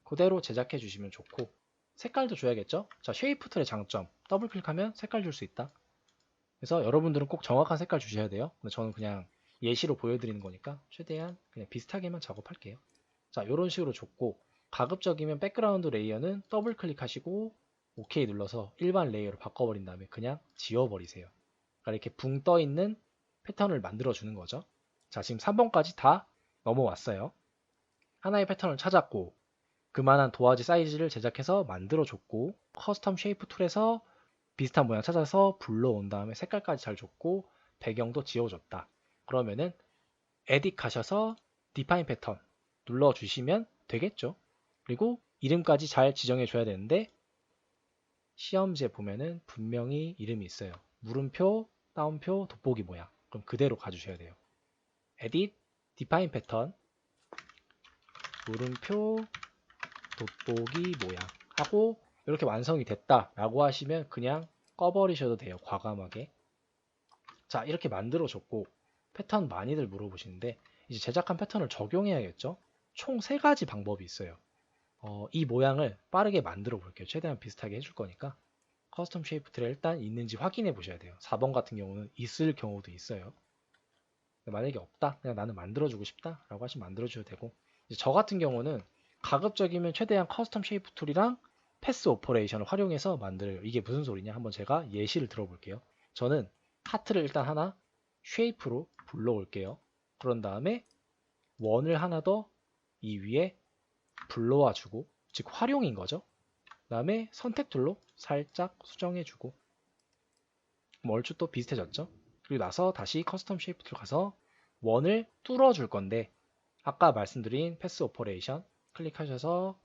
그대로 제작해 주시면 좋고 색깔도 줘야겠죠. 자, 쉐이프 툴의 장점 더블 클릭하면 색깔 줄 수 있다. 그래서 여러분들은 꼭 정확한 색깔 주셔야 돼요. 근데 저는 그냥 예시로 보여드리는 거니까 최대한 그냥 비슷하게만 작업할게요. 자, 이런 식으로 줬고 가급적이면 백그라운드 레이어는 더블 클릭하시고 OK 눌러서 일반 레이어로 바꿔버린 다음에 그냥 지워버리세요. 그러니까 이렇게 붕 떠 있는 패턴을 만들어 주는 거죠. 자, 지금 3번까지 다 넘어왔어요. 하나의 패턴을 찾았고 그만한 도화지 사이즈를 제작해서 만들어줬고 커스텀 쉐이프 툴에서 비슷한 모양 찾아서 불러온 다음에 색깔까지 잘 줬고 배경도 지워줬다. 그러면은 에딧 가셔서 디파인 패턴 눌러주시면 되겠죠. 그리고 이름까지 잘 지정해 줘야 되는데 시험지에 보면은 분명히 이름이 있어요. 물음표, 따옴표, 돋보기 모양. 그럼 그대로 가주셔야 돼요. 에딧, 디파인 패턴, 물음표, 돋보기 모양 하고 이렇게 완성이 됐다라고 하시면 그냥 꺼버리셔도 돼요. 과감하게. 자, 이렇게 만들어 줬고 패턴 많이들 물어보시는데 이제 제작한 패턴을 적용해야겠죠? 총 3가지 방법이 있어요. 이 모양을 빠르게 만들어 볼게요. 최대한 비슷하게 해줄 거니까. 커스텀 쉐이프 트리 일단 있는지 확인해 보셔야 돼요. 4번 같은 경우는 있을 경우도 있어요. 만약에 없다, 그냥 나는 만들어주고 싶다 라고 하시면 만들어줘도 되고, 이제 저 같은 경우는 가급적이면 최대한 커스텀 쉐이프 툴이랑 패스 오퍼레이션을 활용해서 만들어요. 이게 무슨 소리냐? 한번 제가 예시를 들어볼게요. 저는 하트를 일단 하나 쉐이프로 불러올게요. 그런 다음에 원을 하나 더 이 위에 불러와 주고, 즉 활용인 거죠. 그 다음에 선택 툴로 살짝 수정해주고, 얼추 또 비슷해졌죠. 그리고 나서 다시 커스텀 쉐이프 툴 가서 원을 뚫어줄 건데, 아까 말씀드린 패스 오퍼레이션 클릭하셔서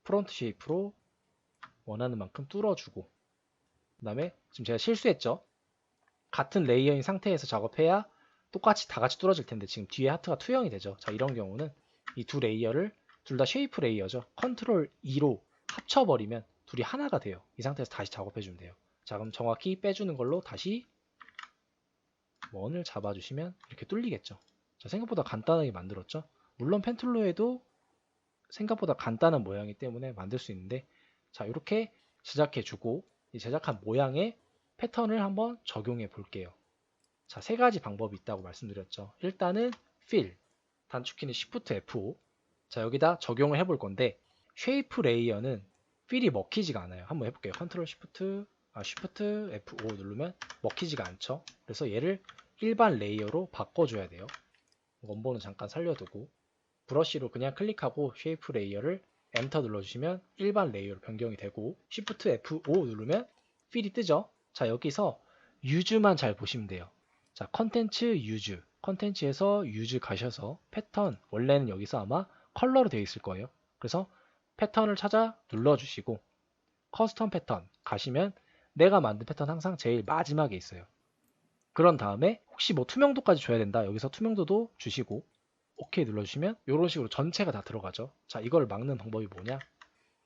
프론트 쉐이프로 원하는 만큼 뚫어주고, 그 다음에 지금 제가 실수했죠. 같은 레이어인 상태에서 작업해야 똑같이 다 같이 뚫어질 텐데 지금 뒤에 하트가 투영이 되죠. 자, 이런 경우는 이 두 레이어를 둘 다 쉐이프 레이어죠. 컨트롤 2로 합쳐버리면 둘이 하나가 돼요. 이 상태에서 다시 작업해주면 돼요. 자, 그럼 정확히 빼주는 걸로 다시 원을 잡아주시면 이렇게 뚫리겠죠. 자, 생각보다 간단하게 만들었죠. 물론 펜툴로 해도 생각보다 간단한 모양이기 때문에 만들 수 있는데, 자, 이렇게 제작해주고 이 제작한 모양의 패턴을 한번 적용해 볼게요. 자, 세 가지 방법이 있다고 말씀드렸죠. 일단은 fill, 단축키는 Shift F5. 자, 여기다 적용을 해볼 건데, 쉐이프 레이어는 fill이 먹히지가 않아요. 한번 해볼게요. Ctrl Shift F5 누르면 먹히지가 않죠. 그래서 얘를 일반 레이어로 바꿔줘야 돼요. 원본은 잠깐 살려두고 브러쉬로 그냥 클릭하고 쉐이프 레이어를 엔터 눌러주시면 일반 레이어로 변경이 되고, Shift F5 누르면 fill이 뜨죠. 자, 여기서 유즈만 잘 보시면 돼요. 자, 컨텐츠 유즈, 컨텐츠에서 유즈 가셔서 패턴, 원래는 여기서 아마 컬러로 되어 있을 거예요. 그래서 패턴을 찾아 눌러주시고 커스텀 패턴 가시면 내가 만든 패턴 항상 제일 마지막에 있어요. 그런 다음에 혹시 뭐 투명도까지 줘야 된다, 여기서 투명도도 주시고 OK 눌러주시면 이런 식으로 전체가 다 들어가죠. 자, 이걸 막는 방법이 뭐냐?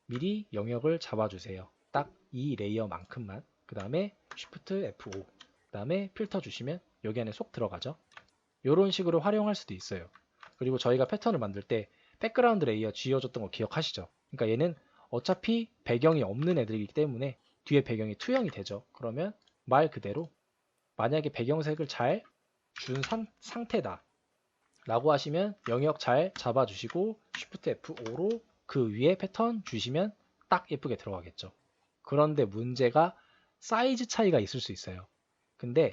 미리 영역을 잡아주세요. 딱 이 레이어만큼만. 그 다음에 Shift F5, 그 다음에 필터 주시면 여기 안에 쏙 들어가죠. 이런 식으로 활용할 수도 있어요. 그리고 저희가 패턴을 만들 때 백그라운드 레이어 지워줬던 거 기억하시죠? 그러니까 얘는 어차피 배경이 없는 애들이기 때문에 뒤에 배경이 투영이 되죠. 그러면 말 그대로 만약에 배경색을 잘 준 상태다 라고 하시면 영역 잘 잡아주시고 Shift F5로 그 위에 패턴 주시면 딱 예쁘게 들어가겠죠. 그런데 문제가 사이즈 차이가 있을 수 있어요. 근데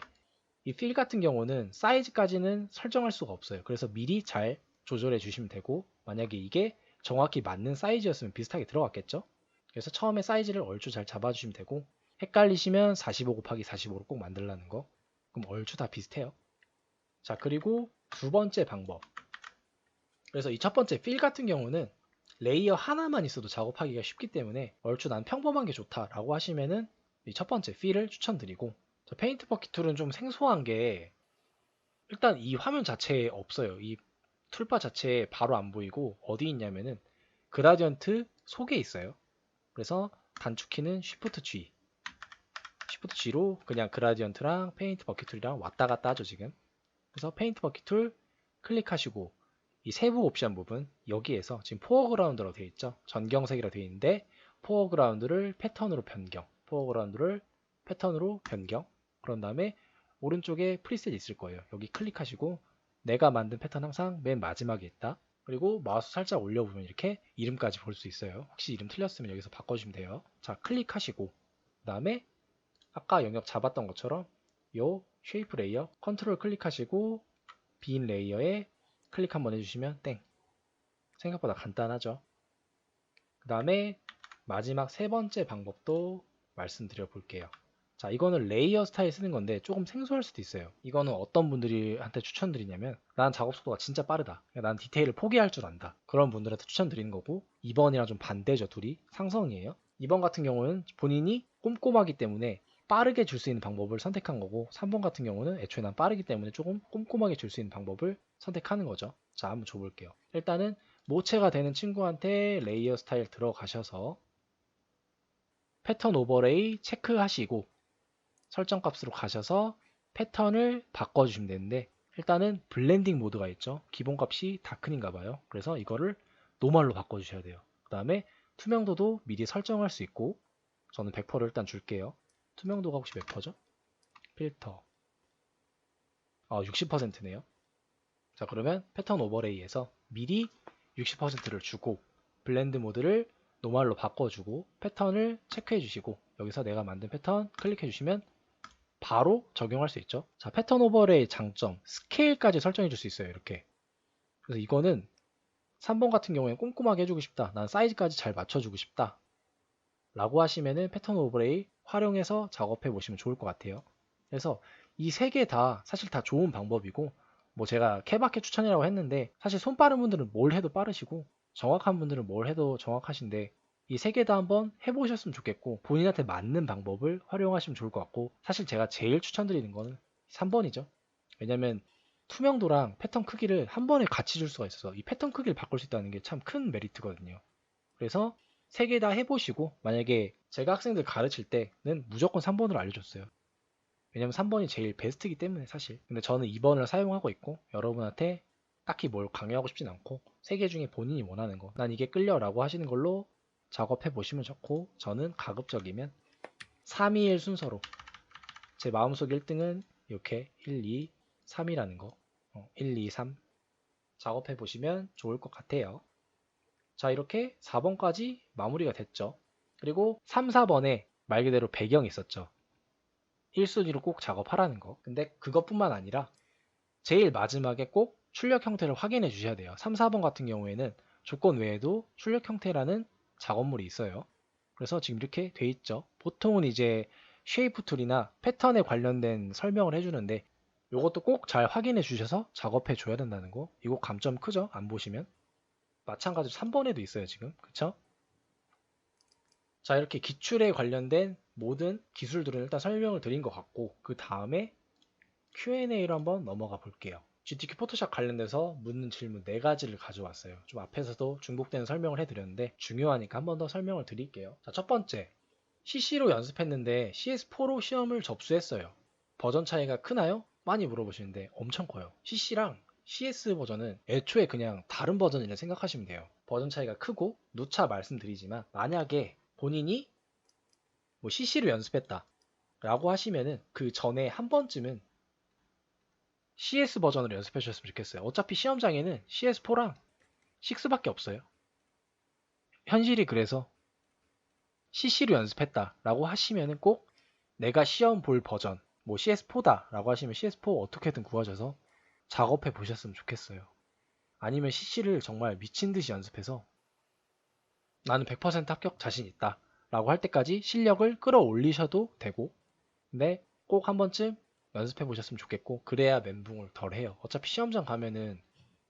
이 필 같은 경우는 사이즈까지는 설정할 수가 없어요. 그래서 미리 잘 조절해 주시면 되고, 만약에 이게 정확히 맞는 사이즈였으면 비슷하게 들어갔겠죠. 그래서 처음에 사이즈를 얼추 잘 잡아주시면 되고, 헷갈리시면 45 곱하기 45로 꼭 만들라는 거. 그럼 얼추 다 비슷해요. 자, 그리고 두 번째 방법. 그래서 이 첫 번째 필 같은 경우는 레이어 하나만 있어도 작업하기가 쉽기 때문에 얼추 난 평범한 게 좋다라고 하시면은 이 첫 번째 필을 추천드리고, 페인트 버킷 툴은 좀 생소한 게 일단 이 화면 자체에 없어요. 이 툴바 자체에 바로 안 보이고 어디 있냐면은 그라디언트 속에 있어요. 그래서 단축키는 Shift G, Shift G로 그냥 그라디언트랑 페인트 버킷 툴이랑 왔다 갔다 하죠 지금. 그래서 페인트 버킷 툴 클릭하시고 이 세부 옵션 부분 여기에서 지금 포어그라운드로 되어 있죠. 전경색이라 되어 있는데 포어그라운드를 패턴으로 변경, 포어그라운드를 패턴으로 변경. 그런 다음에 오른쪽에 프리셋 있을 거예요. 여기 클릭하시고 내가 만든 패턴 항상 맨 마지막에 있다. 그리고 마우스 살짝 올려보면 이렇게 이름까지 볼 수 있어요. 혹시 이름 틀렸으면 여기서 바꿔주시면 돼요. 자, 클릭하시고 그 다음에 아까 영역 잡았던 것처럼 요 쉐이프 레이어 컨트롤 클릭하시고 빈 레이어에 클릭 한번 해주시면 땡. 생각보다 간단하죠. 그 다음에 마지막 세 번째 방법도 말씀드려 볼게요. 자, 이거는 레이어 스타일 쓰는 건데 조금 생소할 수도 있어요. 이거는 어떤 분들한테 추천드리냐면, 난 작업 속도가 진짜 빠르다, 난 디테일을 포기할 줄 안다, 그런 분들한테 추천드리는 거고, 2번이랑 좀 반대죠. 둘이 상성이에요. 2번 같은 경우는 본인이 꼼꼼하기 때문에 빠르게 줄 수 있는 방법을 선택한 거고, 3번 같은 경우는 애초에 난 빠르기 때문에 조금 꼼꼼하게 줄 수 있는 방법을 선택하는 거죠. 자, 한번 줘볼게요. 일단은 모체가 되는 친구한테 레이어 스타일 들어가셔서 패턴 오버레이 체크하시고 설정 값으로 가셔서 패턴을 바꿔주시면 되는데, 일단은 블렌딩 모드가 있죠. 기본 값이 다큰인가 봐요. 그래서 이거를 노멀로 바꿔주셔야 돼요. 다음에 투명도도 미리 설정할 수 있고, 저는 100%를 일단 줄게요. 투명도가 혹시 몇 퍼죠? 필터 60%네요. 자, 그러면 패턴 오버레이에서 미리 60%를 주고 블렌드 모드를 노멀로 바꿔주고 패턴을 체크해 주시고, 여기서 내가 만든 패턴 클릭해 주시면 바로 적용할 수 있죠. 자, 패턴 오버레이 장점, 스케일까지 설정해 줄 수 있어요. 이렇게. 그래서 이거는 3번 같은 경우에는 꼼꼼하게 해주고 싶다, 난 사이즈까지 잘 맞춰주고 싶다 라고 하시면은 패턴 오버레이 활용해서 작업해 보시면 좋을 것 같아요. 그래서 이 세 개 다 사실 다 좋은 방법이고, 뭐 제가 케바케 추천이라고 했는데 사실 손 빠른 분들은 뭘 해도 빠르시고 정확한 분들은 뭘 해도 정확하신데, 이 세 개 다 한번 해보셨으면 좋겠고 본인한테 맞는 방법을 활용하시면 좋을 것 같고, 사실 제가 제일 추천드리는 거는 3번이죠. 왜냐면 투명도랑 패턴 크기를 한 번에 같이 줄 수가 있어서 이 패턴 크기를 바꿀 수 있다는 게 참 큰 메리트거든요. 그래서 세 개 다 해보시고, 만약에 제가 학생들 가르칠 때는 무조건 3번으로 알려줬어요. 왜냐면 3번이 제일 베스트이기 때문에 사실. 근데 저는 2번을 사용하고 있고, 여러분한테 딱히 뭘 강요하고 싶진 않고 세 개 중에 본인이 원하는 거, 난 이게 끌려 라고 하시는 걸로 작업해 보시면 좋고, 저는 가급적이면 3, 2, 1 순서로 제 마음속 1등은 이렇게 1, 2, 3이라는 거, 1, 2, 3 작업해 보시면 좋을 것 같아요. 자, 이렇게 4번까지 마무리가 됐죠. 그리고 3, 4번에 말 그대로 배경이 있었죠. 1순위로 꼭 작업하라는 거. 근데 그것뿐만 아니라 제일 마지막에 꼭 출력 형태를 확인해 주셔야 돼요. 3, 4번 같은 경우에는 조건 외에도 출력 형태라는 작업물이 있어요. 그래서 지금 이렇게 돼 있죠. 보통은 이제 쉐이프 툴이나 패턴에 관련된 설명을 해주는데, 이것도 꼭 잘 확인해 주셔서 작업해 줘야 된다는 거. 이거 감점 크죠? 안 보시면. 마찬가지로 3번에도 있어요, 지금. 그쵸? 자, 이렇게 기출에 관련된 모든 기술들은 일단 설명을 드린 것 같고, 그 다음에 Q&A로 한번 넘어가 볼게요. GTK 포토샵 관련돼서 묻는 질문 4가지를 가져왔어요. 좀 앞에서도 중복되는 설명을 해드렸는데 중요하니까 한 번 더 설명을 드릴게요. 자, 첫 번째, CC로 연습했는데 CS4로 시험을 접수했어요. 버전 차이가 크나요? 많이 물어보시는데 엄청 커요. CC랑 CS 버전은 애초에 그냥 다른 버전이라 생각하시면 돼요. 버전 차이가 크고, 누차 말씀드리지만 만약에 본인이 뭐 CC로 연습했다 라고 하시면은 그 전에 한 번쯤은 CS 버전으로 연습해 주셨으면 좋겠어요. 어차피 시험장에는 CS4랑 6밖에 없어요. 현실이 그래서 CC로 연습했다 라고 하시면은 꼭 내가 시험 볼 버전, 뭐 CS4다 라고 하시면 CS4 어떻게든 구하셔서 작업해 보셨으면 좋겠어요. 아니면 CC를 정말 미친 듯이 연습해서 나는 100% 합격 자신 있다 라고 할 때까지 실력을 끌어올리셔도 되고, 근데 꼭 한 번쯤 연습해 보셨으면 좋겠고, 그래야 멘붕을 덜 해요. 어차피 시험장 가면은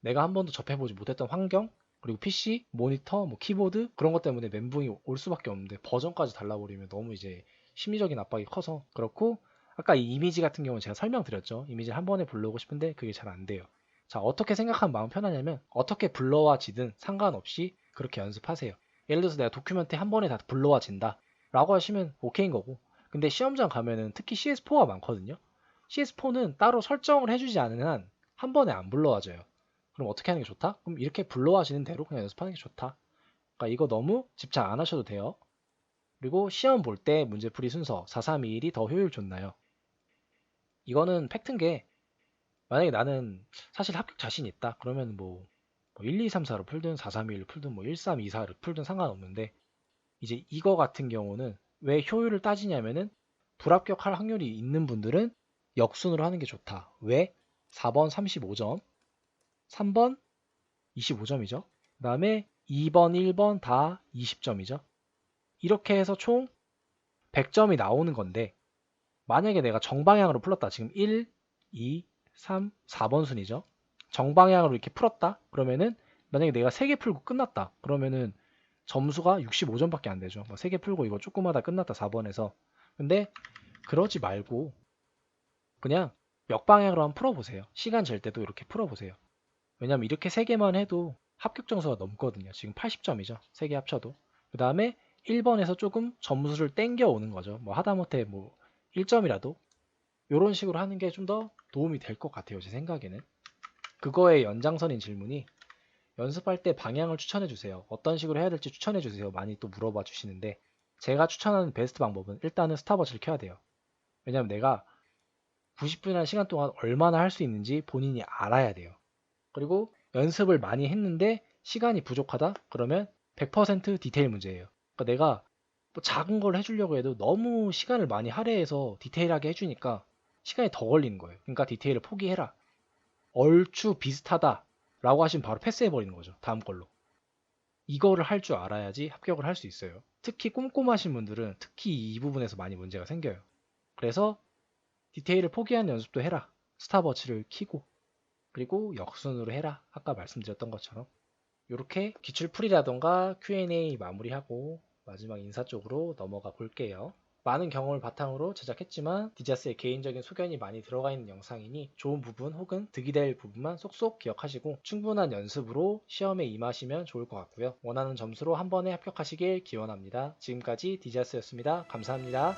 내가 한 번도 접해보지 못했던 환경, 그리고 PC, 모니터, 뭐 키보드 그런 것 때문에 멘붕이 올 수밖에 없는데, 버전까지 달라버리면 너무 이제 심리적인 압박이 커서 그렇고, 아까 이 이미지 같은 경우는 제가 설명드렸죠. 이미지를 한 번에 불러오고 싶은데 그게 잘 안 돼요. 자, 어떻게 생각하면 마음 편하냐면 어떻게 불러와지든 상관없이 그렇게 연습하세요. 예를 들어서 내가 도큐멘트 한 번에 다 불러와진다 라고 하시면 오케이인 거고, 근데 시험장 가면은 특히 CS4가 많거든요. CS4는 따로 설정을 해주지 않은 한 한 번에 안 불러와져요. 그럼 어떻게 하는 게 좋다? 그럼 이렇게 불러와지는 대로 그냥 연습하는 게 좋다. 그러니까 이거 너무 집착 안 하셔도 돼요. 그리고 시험 볼 때 문제풀이 순서 4-3-2-1이 더 효율 좋나요? 이거는 팩트인 게, 만약에 나는 사실 합격 자신 있다 그러면 뭐 1, 2, 3, 4로 풀든 4-3-2-1로 풀든 뭐 1, 3, 2, 4를 풀든 상관없는데, 이제 이거 같은 경우는 왜 효율을 따지냐면은 불합격할 확률이 있는 분들은 역순으로 하는 게 좋다. 왜? 4번 35점, 3번 25점이죠. 그 다음에 2번, 1번 다 20점이죠. 이렇게 해서 총 100점이 나오는 건데, 만약에 내가 정방향으로 풀었다. 지금 1, 2, 3, 4번 순이죠. 정방향으로 이렇게 풀었다. 그러면은 만약에 내가 3개 풀고 끝났다. 그러면은 점수가 65점밖에 안 되죠. 뭐 3개 풀고 이거 조금하다 끝났다 4번에서. 근데 그러지 말고 그냥 역방향으로 한번 풀어보세요. 시간 잴 때도 이렇게 풀어보세요. 왜냐면 이렇게 3개만 해도 합격 점수가 넘거든요. 지금 80점이죠. 3개 합쳐도. 그 다음에 1번에서 조금 점수를 땡겨 오는 거죠. 뭐 하다못해 뭐 1점이라도 이런 식으로 하는 게 좀 더 도움이 될 것 같아요. 제 생각에는. 그거의 연장선인 질문이 연습할 때 방향을 추천해 주세요. 어떤 식으로 해야 될지 추천해 주세요. 많이 또 물어봐 주시는데 제가 추천하는 베스트 방법은 일단은 스탑워치를 켜야 돼요. 왜냐면 내가 90분이라는 시간 동안 얼마나 할 수 있는지 본인이 알아야 돼요. 그리고 연습을 많이 했는데 시간이 부족하다? 그러면 100% 디테일 문제예요. 그러니까 내가 뭐 작은 걸 해주려고 해도 너무 시간을 많이 할애해서 디테일하게 해주니까 시간이 더 걸리는 거예요. 그러니까 디테일을 포기해라. 얼추 비슷하다 라고 하시면 바로 패스해버리는 거죠. 다음 걸로. 이거를 할 줄 알아야지 합격을 할 수 있어요. 특히 꼼꼼하신 분들은 특히 이 부분에서 많이 문제가 생겨요. 그래서 디테일을 포기하는 연습도 해라. 스탑워치를 켜고 그리고 역순으로 해라. 아까 말씀드렸던 것처럼 이렇게 기출풀이라던가 Q&A 마무리하고 마지막 인사 쪽으로 넘어가 볼게요. 많은 경험을 바탕으로 제작했지만 디자스의 개인적인 소견이 많이 들어가 있는 영상이니 좋은 부분 혹은 득이 될 부분만 쏙쏙 기억하시고 충분한 연습으로 시험에 임하시면 좋을 것 같고요. 원하는 점수로 한 번에 합격하시길 기원합니다. 지금까지 디자스였습니다. 감사합니다.